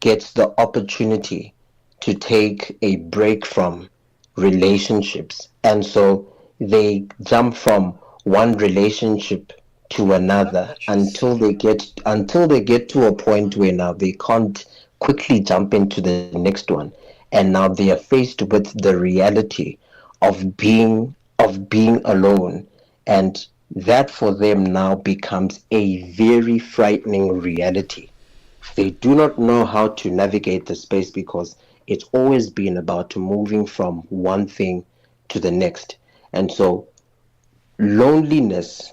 K: gets the opportunity to take a break from relationships. And so they jump from one relationship to another until they get to a point where now they can't quickly jump into the next one. And now they are faced with the reality of being alone, and that for them now becomes a very frightening reality. They do not know how to navigate the space because it's always been about moving from one thing to the next. And so, loneliness,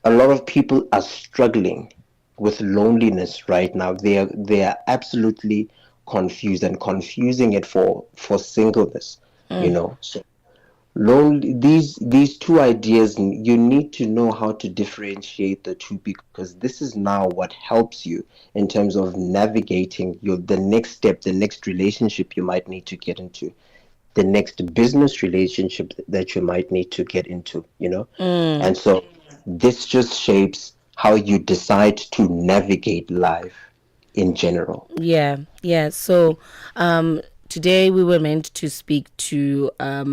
K: a lot of people are struggling with loneliness right now. They are absolutely confused and confusing it for singleness, you know. So lonely, these two ideas, you need to know how to differentiate the two, because this is now what helps you in terms of navigating the next step, the next relationship you might need to get into, the next business relationship that you might need to get into, you know. And so this just shapes how you decide to navigate life in general.
A: Yeah. So, today we were meant to speak to a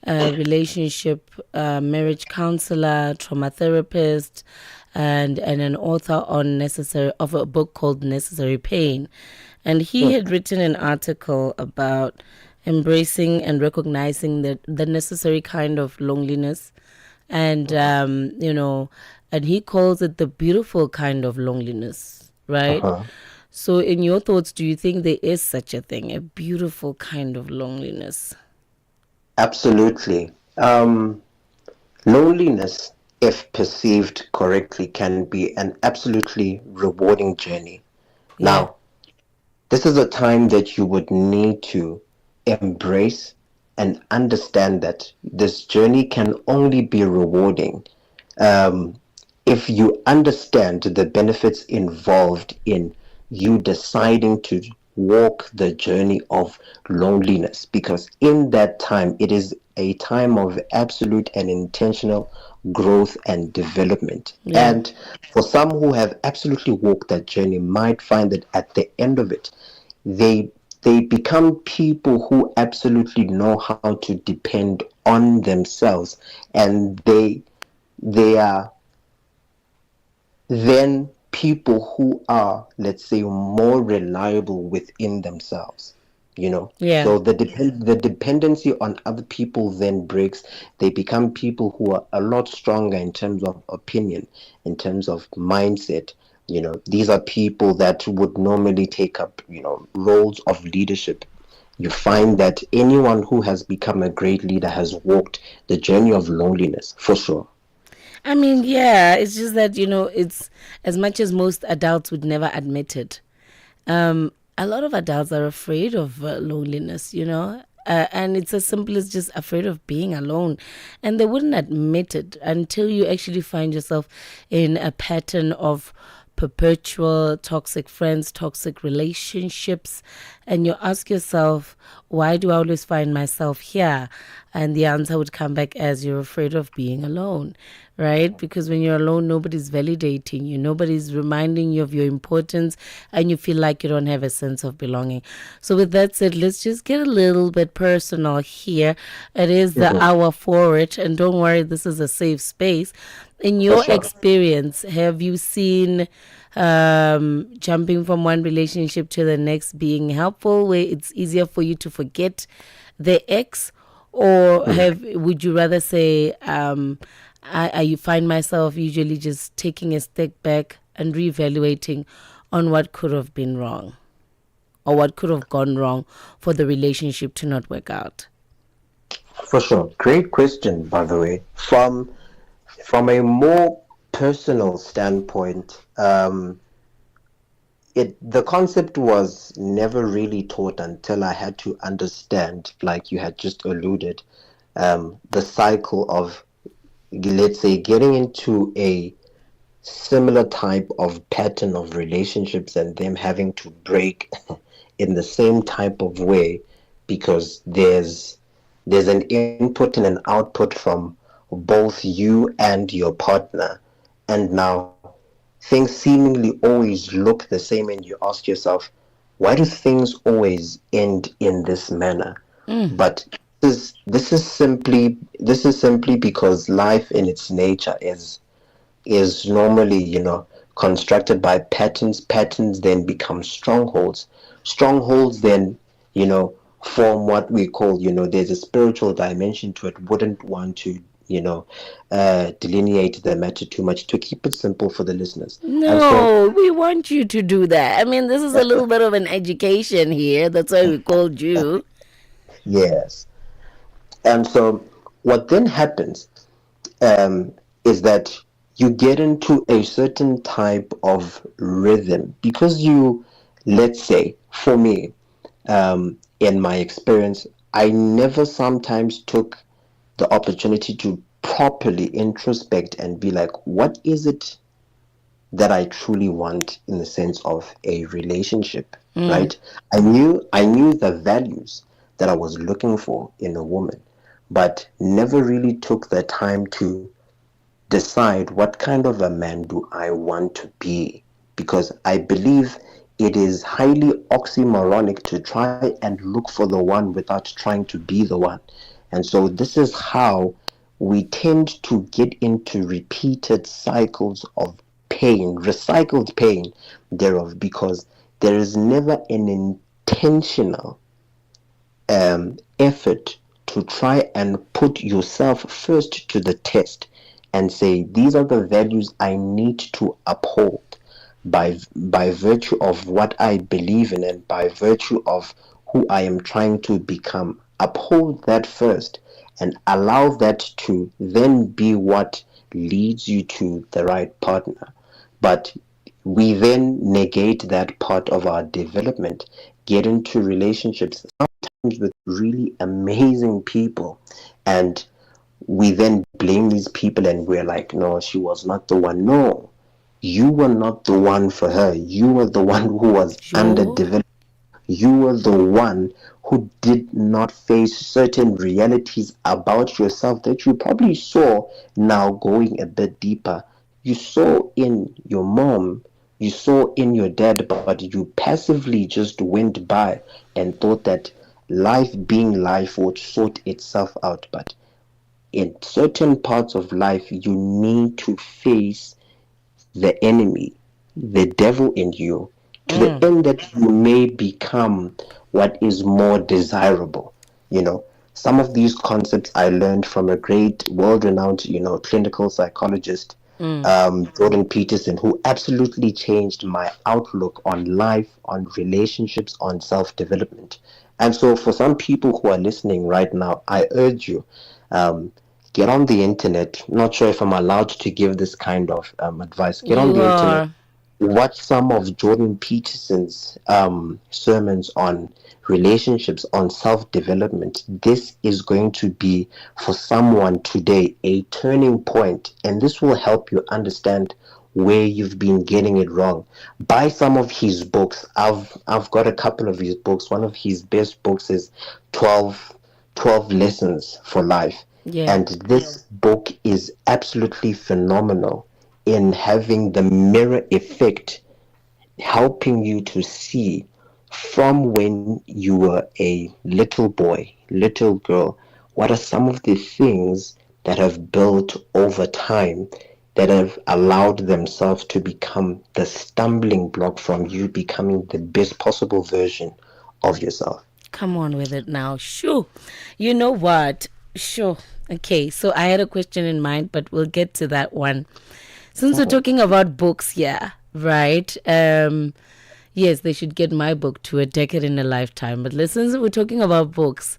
A: relationship, marriage counselor, trauma therapist, and an author of a book called Necessary Pain, and he had written an article about embracing and recognizing the necessary kind of loneliness, and and he calls it the beautiful kind of loneliness, right?
K: Uh-huh.
A: So, in your thoughts, do you think there is such a thing, a beautiful kind of loneliness?
K: Absolutely. Loneliness, if perceived correctly, can be an absolutely rewarding journey.
A: Yeah.
K: Now, this is a time that you would need to embrace and understand that this journey can only be rewarding um, if you understand the benefits involved in you deciding to walk the journey of loneliness, because in that time it is a time of absolute and intentional growth and development.
A: Yeah.
K: And for some who have absolutely walked that journey might find that at the end of it, they they become people who absolutely know how to depend on themselves, and they are then people who are, let's say, more reliable within themselves, you know.
A: Yeah.
K: So the dependency on other people then breaks. They become people who are a lot stronger in terms of opinion, in terms of mindset. You know, these are people that would normally take up, you know, roles of leadership. You find that anyone who has become a great leader has walked the journey of loneliness for sure.
A: I mean, yeah, it's just that, it's as much as most adults would never admit it. A lot of adults are afraid of loneliness, and it's as simple as just afraid of being alone. And they wouldn't admit it until you actually find yourself in a pattern of perpetual toxic friends, toxic relationships, and you ask yourself, why do I always find myself here? And the answer would come back as you're afraid of being alone, right? Because when you're alone, nobody's validating you, nobody's reminding you of your importance, and you feel like you don't have a sense of belonging. So, with that said, let's just get a little bit personal here. It is the hour for it, and don't worry, this is a safe space. In your experience, have you seen jumping from one relationship to the next being helpful, where it's easier for you to forget the ex, or would you rather say, I find myself usually just taking a step back and reevaluating on what could have been wrong or what could have gone wrong for the relationship to not work out?
K: For sure. Great question, by the way. From a more personal standpoint, the concept was never really taught until I had to understand, like you had just alluded, the cycle of, let's say, getting into a similar type of pattern of relationships and them having to break in the same type of way, because there's an input and an output from both you and your partner, and now things seemingly always look the same, and you ask yourself, why do things always end in this manner? But this is simply because life in its nature is normally, constructed by patterns. Patterns then become strongholds. Strongholds then, form what we call, there's a spiritual dimension to it. Wouldn't want to delineate the matter too much, to keep it simple for the listeners. And so,
A: No, we want you to do that. I mean, this is a little bit of an education here. That's why we called you.
K: yes. And so, what then happens is that you get into a certain type of rhythm because let's say, for me, in my experience, I never sometimes took the opportunity to properly introspect and be like, what is it that I truly want in the sense of a relationship, right? I knew the values that I was looking for in a woman, but never really took the time to decide what kind of a man do I want to be, because I believe it is highly oxymoronic to try and look for the one without trying to be the one. And so this is how we tend to get into repeated cycles of pain, recycled pain thereof, because there is never an intentional effort to try and put yourself first to the test and say, these are the values I need to uphold by virtue of what I believe in and by virtue of who I am trying to become. Uphold that first and allow that to then be what leads you to the right partner. But we then negate that part of our development, get into relationships sometimes with really amazing people, and we then blame these people and we're like, no, she was not the one. No, you were not the one for her. You were the one who was underdeveloped. You were the one who did not face certain realities about yourself that you probably saw. Now going a bit deeper, you saw in your mom, you saw in your dad, but you passively just went by and thought that life being life would sort itself out. But in certain parts of life, you need to face the enemy, the devil in you, to the end that you may become what is more desirable. Some of these concepts I learned from a great, world-renowned, clinical psychologist, Jordan Peterson, who absolutely changed my outlook on life, on relationships, on self-development. And so for some people who are listening right now, I urge you, get on the internet. Not sure if I'm allowed to give this kind of advice. Get on
A: You
K: the internet,
A: are.
K: watch some of Jordan Peterson's sermons on relationships, on self-development. This is going to be, for someone today, a turning point, and this will help you understand where you've been getting it wrong. Buy some of his books. I've got a couple of his books. One of his best books is 12 Lessons for Life.
A: Yeah.
K: And this book is absolutely phenomenal in having the mirror effect, helping you to see from when you were a little boy, little girl, what are some of the things that have built over time that have allowed themselves to become the stumbling block from you becoming the best possible version of yourself.
A: Come on with it now. Sure. You know what? Sure. Okay, so I had a question in mind, but we'll get to that one. Since we're talking about books here, right? Yes, they should get my book to A Decade in a Lifetime. But since we're talking about books,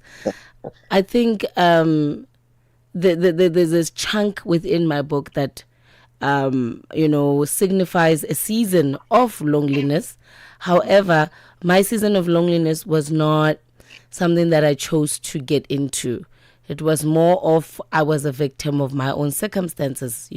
A: I think there's this chunk within my book that signifies a season of loneliness. However, my season of loneliness was not something that I chose to get into. It was more of I was a victim of my own circumstances,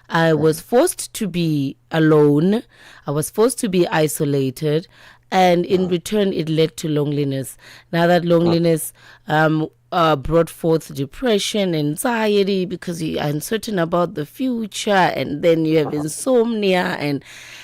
A: I was forced to be alone. I was forced to be isolated. And in return, it led to loneliness. Now that loneliness brought forth depression, anxiety, because you're uncertain about the future, and then you have insomnia,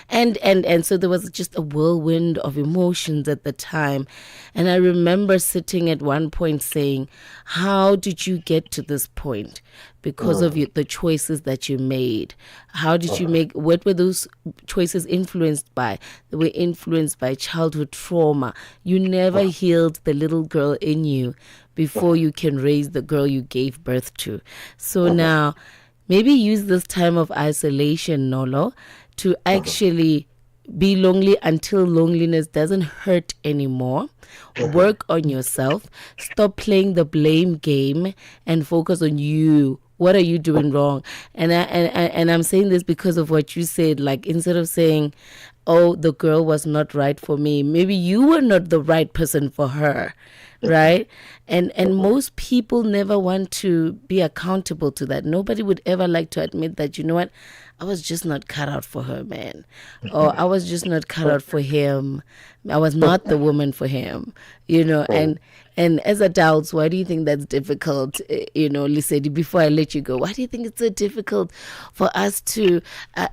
A: And so there was just a whirlwind of emotions at the time. And I remember sitting at one point saying, how did you get to this point? Because of the choices that you made. How did you make, what were those choices influenced by? They were influenced by childhood trauma. You never healed the little girl in you before you can raise the girl you gave birth to. So now, maybe use this time of isolation, Nolo, to actually be lonely until loneliness doesn't hurt anymore. Work on yourself. Stop playing the blame game and focus on you. What are you doing wrong? And I'm saying this because of what you said. Like, instead of saying, "Oh, the girl was not right for me," maybe you were not the right person for her, right? And most people never want to be accountable to that. Nobody would ever like to admit that, you know what, I was just not cut out for her, man. Or I was just not cut out for him. I was not the woman for him, you know. And as adults, why do you think that's difficult? You know, Lisedi, before I let you go, why do you think it's so difficult for us to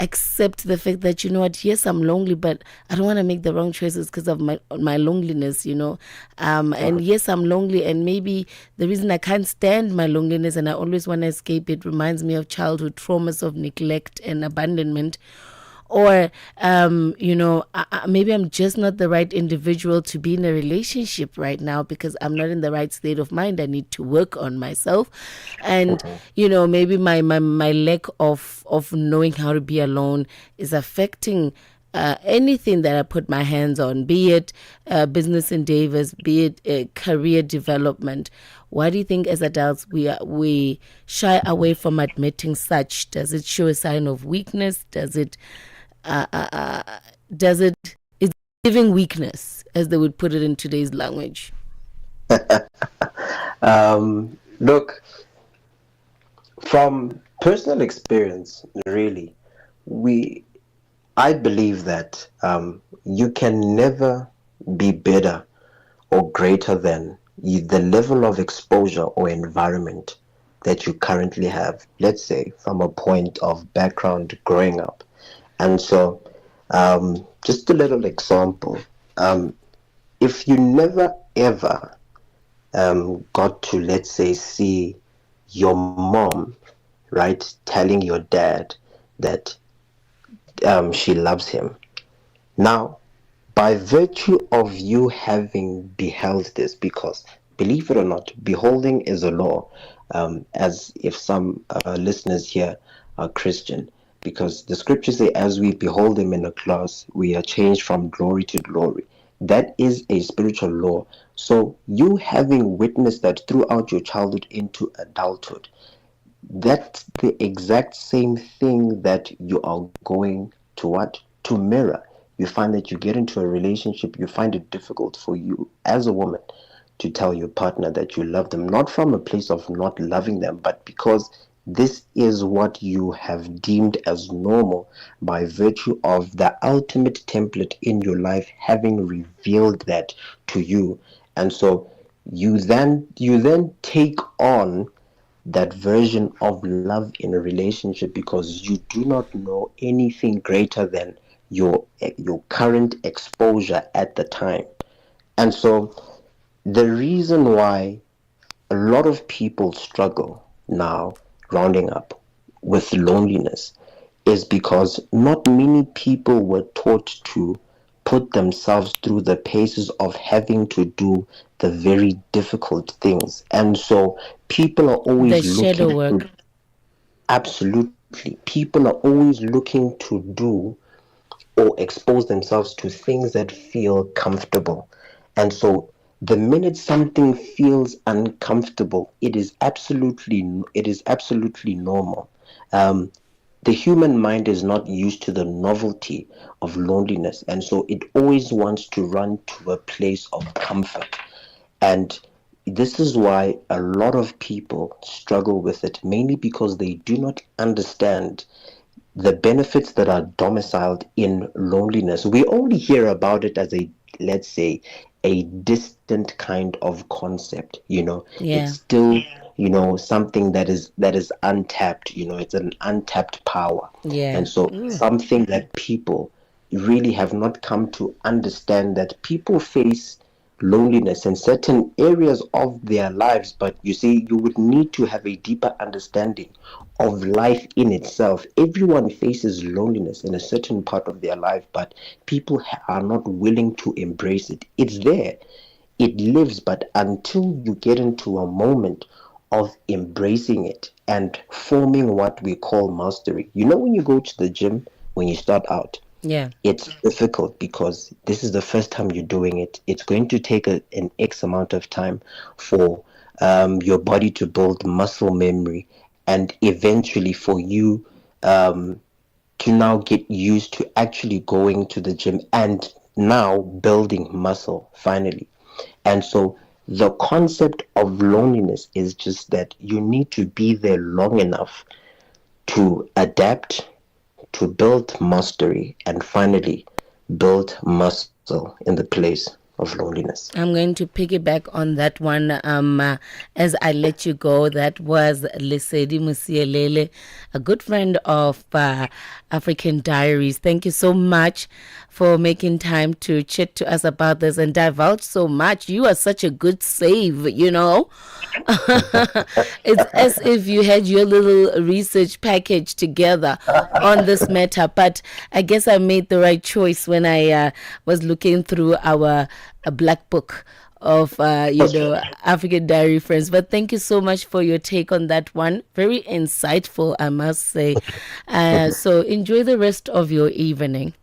A: accept the fact that, you know what, yes, I'm lonely, but I don't want to make the wrong choices because of my loneliness, you know. And yes, I'm lonely, and maybe the reason I can't stand my loneliness and I always want to escape it reminds me of childhood traumas of neglect and abandonment. Or, you know, maybe I'm just not the right individual to be in a relationship right now because I'm not in the right state of mind. I need to work on myself. And, you know, maybe my lack of knowing how to be alone is affecting anything that I put my hands on, be it business endeavors, be it career development. Why do you think as adults we shy away from admitting such? Does it show a sign of weakness? Does it is giving weakness, as they would put it in today's language?
K: Look, from personal experience, really, I believe that you can never be better or greater than the level of exposure or environment that you currently have, let's say, from a point of background growing up. And so, just a little example, if you never ever got to, let's say, see your mom, right, telling your dad that she loves him. Now, by virtue of you having beheld this, because believe it or not, beholding is a law, as if some listeners here are Christian, because the scriptures say, as we behold him in a glass, we are changed from glory to glory. That is a spiritual law. So you having witnessed that throughout your childhood into adulthood, that's the exact same thing that you are going to what? To mirror. You find that you get into a relationship, you find it difficult for you as a woman to tell your partner that you love them, not from a place of not loving them, but because this is what you have deemed as normal by virtue of the ultimate template in your life having revealed that to you. And so you then take on that version of love in a relationship because you do not know anything greater than your current exposure at the time. And so the reason why a lot of people struggle now, rounding up, with loneliness is because not many people were taught to put themselves through the paces of having to do the very difficult things. And so people are always
A: The shadow
K: looking
A: work.
K: to, absolutely, people are always looking to do or expose themselves to things that feel comfortable. And so the minute something feels uncomfortable, it is absolutely normal. The human mind is not used to the novelty of loneliness, and so it always wants to run to a place of comfort. And this is why a lot of people struggle with it, mainly because they do not understand the benefits that are domiciled in loneliness. We only hear about it as a, let's say, a distant kind of concept.
A: Yeah.
K: It's still, something that is untapped. It's an untapped power.
A: Yeah.
K: And so
A: Ooh.
K: something that people really have not come to understand that people face loneliness in certain areas of their lives. But you see, you would need to have a deeper understanding of life in itself. Everyone faces loneliness in a certain part of their life, but people are not willing to embrace it. It's there, it lives, but until you get into a moment of embracing it and forming what we call mastery. You know, when you go to the gym, when you start out,
A: Yeah.
K: it's difficult because this is the first time you're doing it. It's going to take an X amount of time for your body to build muscle memory, and eventually for you to now get used to actually going to the gym and now building muscle finally. And so the concept of loneliness is just that you need to be there long enough to adapt, to build mastery, and finally build muscle in the place of loneliness.
A: I'm going to piggyback on that one as I let you go. That was Lesedi Musielele, a good friend of African Diaries. Thank you so much for making time to chat to us about this and divulge so much. You are such a good save, you know. It's as if you had your little research package together on this matter. But I guess I made the right choice when I was looking through our black book of African Diary friends. But thank you so much for your take on that one. Very insightful, I must say. So enjoy the rest of your evening.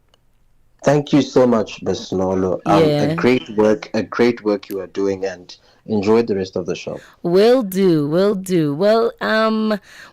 K: Thank you so much, Ms. Nolo. A great work you are doing, and enjoy the rest of the show.
A: Will do. Well,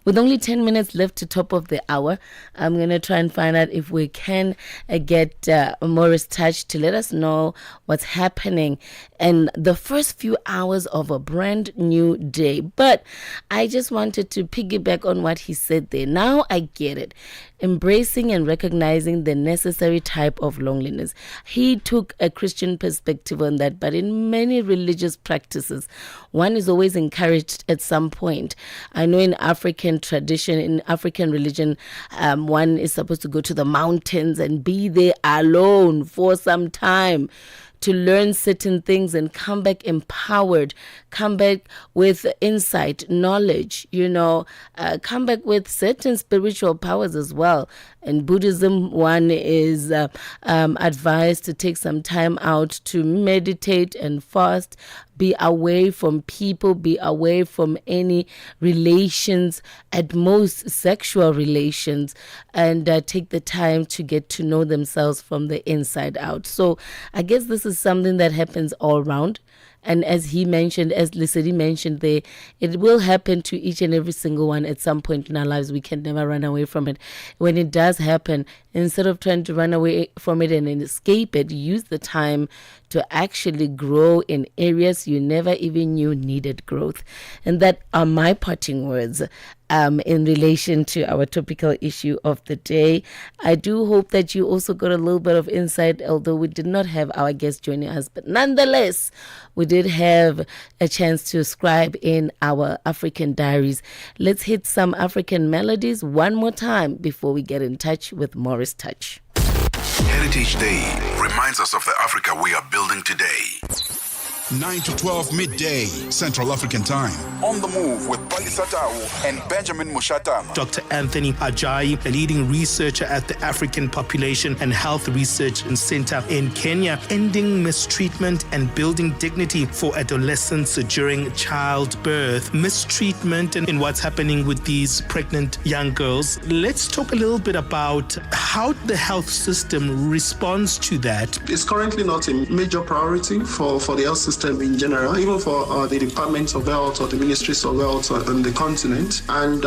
A: with only 10 minutes left to top of the hour, I'm going to try and find out if we can get Morris Touch to let us know what's happening in the first few hours of a brand new day. But I just wanted to piggyback on what he said there. Now I get it. Embracing and recognizing the necessary type of loneliness. He took a Christian perspective on that, but in many religious practices, one is always encouraged at some point. I know in African tradition, in African religion, one is supposed to go to the mountains and be there alone for some time to learn certain things and come back empowered, come back with insight, knowledge, come back with certain spiritual powers as well. In Buddhism, one is advised to take some time out to meditate and fast, be away from people, be away from any relations, at most sexual relations, and take the time to get to know themselves from the inside out. So I guess this is something that happens all around. And as he mentioned, as Lesedi mentioned there, it will happen to each and every single one at some point in our lives. We can never run away from it. When it does happen, instead of trying to run away from it and escape it, use the time to actually grow in areas you never even knew needed growth. And that are my parting words in relation to our topical issue of the day. I do hope that you also got a little bit of insight, although we did not have our guest joining us. But nonetheless, we did have a chance to scribe in our African Diaries. Let's hit some African melodies one more time before we get in touch with Morris Touch.
B: Heritage Day reminds us of the Africa we are building today. 9 to 12 midday, Central African Time. On the Move with Palisa Tau and Benjamin Mushatama.
N: Dr. Anthony Ajayi, a leading researcher at the African Population and Health Research Center in Kenya, ending mistreatment and building dignity for adolescents during childbirth. Mistreatment and what's happening with these pregnant young girls. Let's talk a little bit about how the health system responds to that.
O: It's currently not a major priority for the health system in general, even for the departments of health or the ministries of health on the continent. And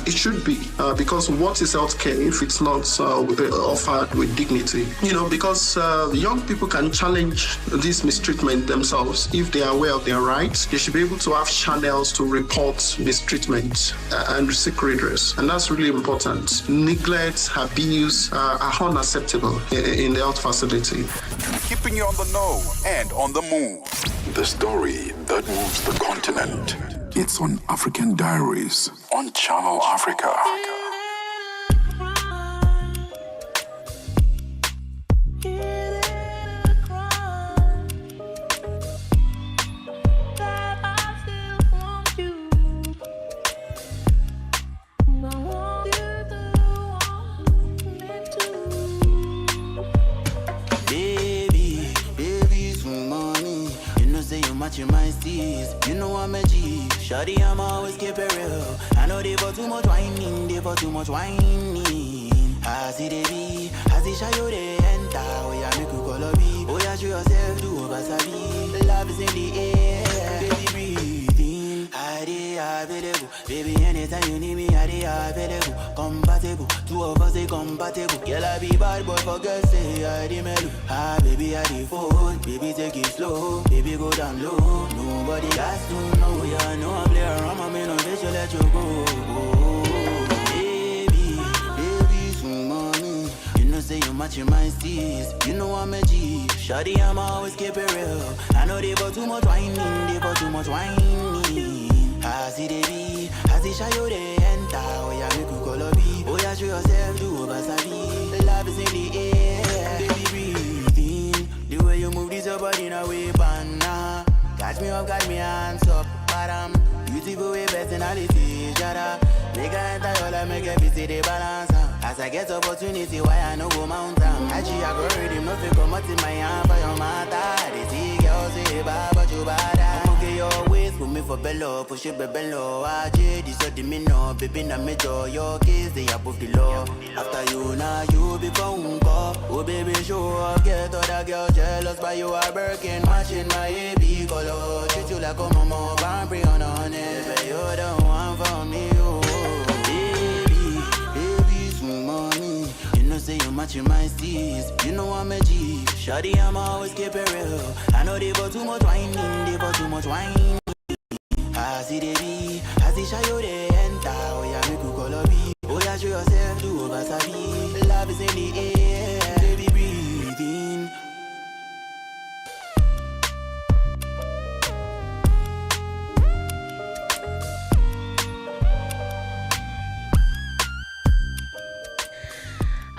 O: it should be, because what is healthcare if it's not offered with dignity? Because young people can challenge this mistreatment themselves. If they are aware of their rights, they should be able to have channels to report mistreatment and seek redress. And that's really important. Neglect, abuse are unacceptable in the health facility.
B: Keeping you on the know and on the move. The story that moves the continent. It's on African Diaries on Channel Africa.
P: know I'm a G. Shawty, I'm always keep it real. I know they for too much whining, they for too much whining. I see the be, I see Shayo they enter. Oh yeah, make you call a be. Oh yeah, show yourself, do over sabi. Love is in the air, baby breathe in. I dey available, baby anytime you need me, I dey available. Compatible, two of us they compatible. Girl I be bad boy for girls say I dey mellow. Ah baby I dey fold, baby take it slow, baby go down low. Nobody has to know, yeah I know I play around, I mean no bitch you let you go. Say you matching my steez. You know I'm a G. Shawty, I'm always keep it real. I know they for too much whining, they for too much whining. I see they be, I see Shayo they enter. Oh yeah, make you call a be. Oh yeah, show yourself, do over sabi. Love is in the air, baby breathe in. The way you move this your body in a way, banana. Catch me up, got me hands up, bottom. Beautiful way, personality, shut up. Make I enter your life, make every see the balance. As I get opportunity, why I no go mountain? Actually, I go ready, nothing come out in my hand for your matter. They see girls say, bad, but you bad. I'm okay, your waist, put me for bello, push it, baby, low. I this is the minnow, baby, na me door. Your kids, they above the law. After you, now you be phone call. Oh, baby, show up, get other girl jealous, but you are working, matching my AB color. Treat you like a mama, vampire on it. But you the one for me, oh. Say you matching my steez. You know I'm a G. Shawty, I'm always keep it real. I know they for too much whining, they for too much whining. I see they be, I see Shayo they enter. Oh yeah, make you call a be. Oh yeah, show yourself, do over sabi. Love is in the air, baby breathe in.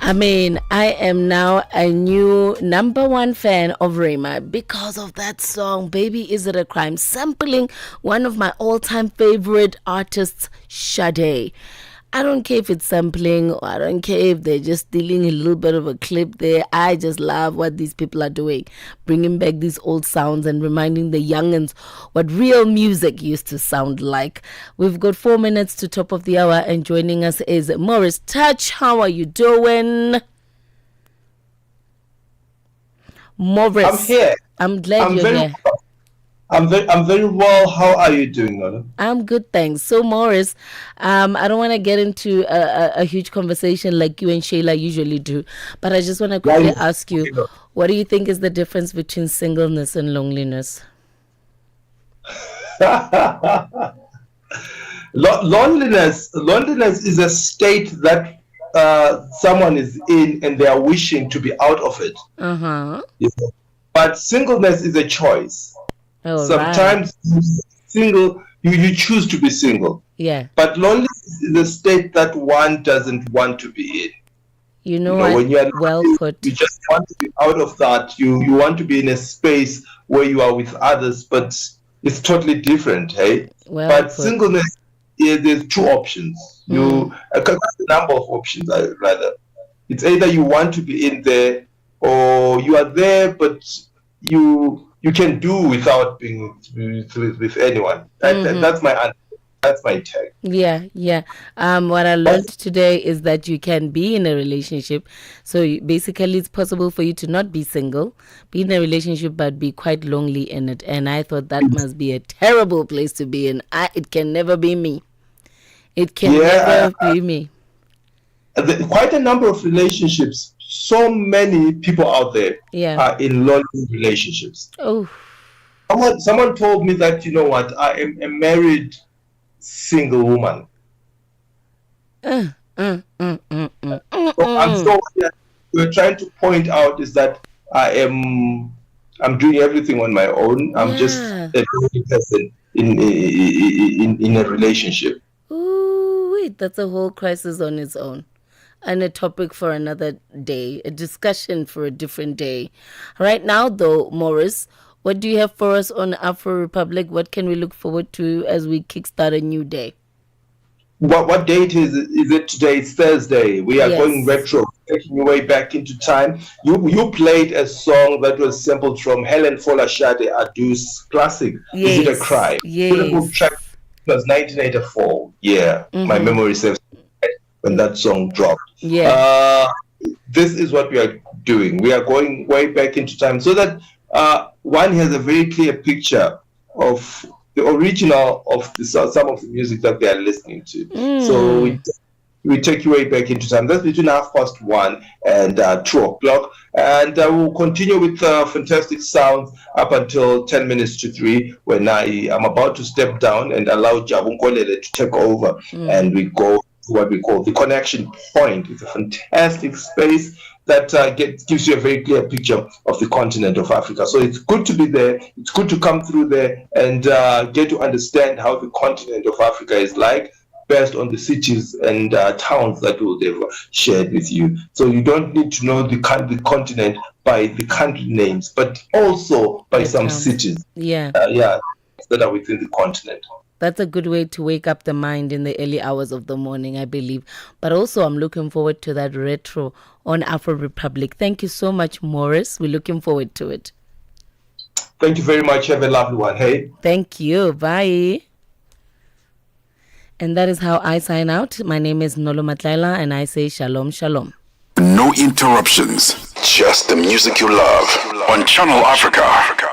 A: I mean, I am now a new #1 fan of Rayma because of that song, Baby Is It a Crime, sampling one of my all-time favorite artists, Sade. I don't care if it's sampling or I don't care if they're just stealing a little bit of a clip there. I just love what these people are doing, bringing back these old sounds and reminding the youngins what real music used to sound like. We've got 4 minutes to top of the hour, and joining us is Morris Touch. How are you doing? Morris.
S: I'm here.
A: I'm glad you're here.
S: I'm very well. How are you doing, Nana?
A: I'm good, thanks. So, Morris, I don't want to get into a huge conversation like you and Shayla usually do, but I just want to quickly ask you, what do you think is the difference between singleness and loneliness?
S: Loneliness is a state that someone is in and they are wishing to be out of it. But singleness is a choice. Sometimes single, you choose to be single.
A: Yeah.
S: But loneliness is a state that one doesn't want to be in.
A: You know when you are well put.
S: You just want to be out of that. You want to be in a space where you are with others, but it's totally different, hey? But singleness, there's two options. You a number of options, rather. It's either you want to be in there, or you are there, but you can do without being with anyone. That's my answer. That's my take.
A: Yeah. What I learned today is that you can be in a relationship. So basically, it's possible for you to not be single, be in a relationship, but be quite lonely in it. And I thought that must be a terrible place to be in. It can never be me. It can never be me.
S: Quite a number of relationships. So many people out there are in lonely relationships.
A: Oh.
S: Someone told me that, you know what, I am a married single woman. So what we're trying to point out is that I'm doing everything on my own. I'm just a lonely person in a relationship.
A: Ooh, wait, that's a whole crisis on its own. And a topic for another day, a discussion for a different day. Right now, though, Morris, what do you have for us on Afro Republic? What can we look forward to as we kickstart a new day?
S: what date is it today? It's Thursday. We are going retro, taking you way back into time. You played a song that was sampled from Helen Folashade Adu's classic. Is It a Crime? Beautiful track. It was 1984. Yeah, my memory serves when that song dropped. This is what we are doing. We are going way back into time so that one has a very clear picture of the original of some of the music that they are listening to. So we take you way back into time. That's between 1:30 and 2:00, and we'll continue with fantastic sounds up until 10 minutes to 3, when I'm about to step down and allow Jabu Nkolele to take over, and we go to what we call the connection point. It's a fantastic space that gives you a very clear picture of the continent of Africa. So it's good to be there. It's good to come through there and get to understand how the continent of Africa is like, based on the cities and towns that they've shared with you. So you don't need to know the continent by the country names, but also by some cities. That are within the continent.
A: That's a good way to wake up the mind in the early hours of the morning, I believe. But also, I'm looking forward to that retro on Afro Republic. Thank you so much, Morris. We're looking forward to it.
S: Thank you very much. Have a lovely one. Hey.
A: Thank you. Bye. And that is how I sign out. My name is Nolo Matlaila, and I say shalom, shalom.
B: No interruptions, just the music you love on Channel Africa.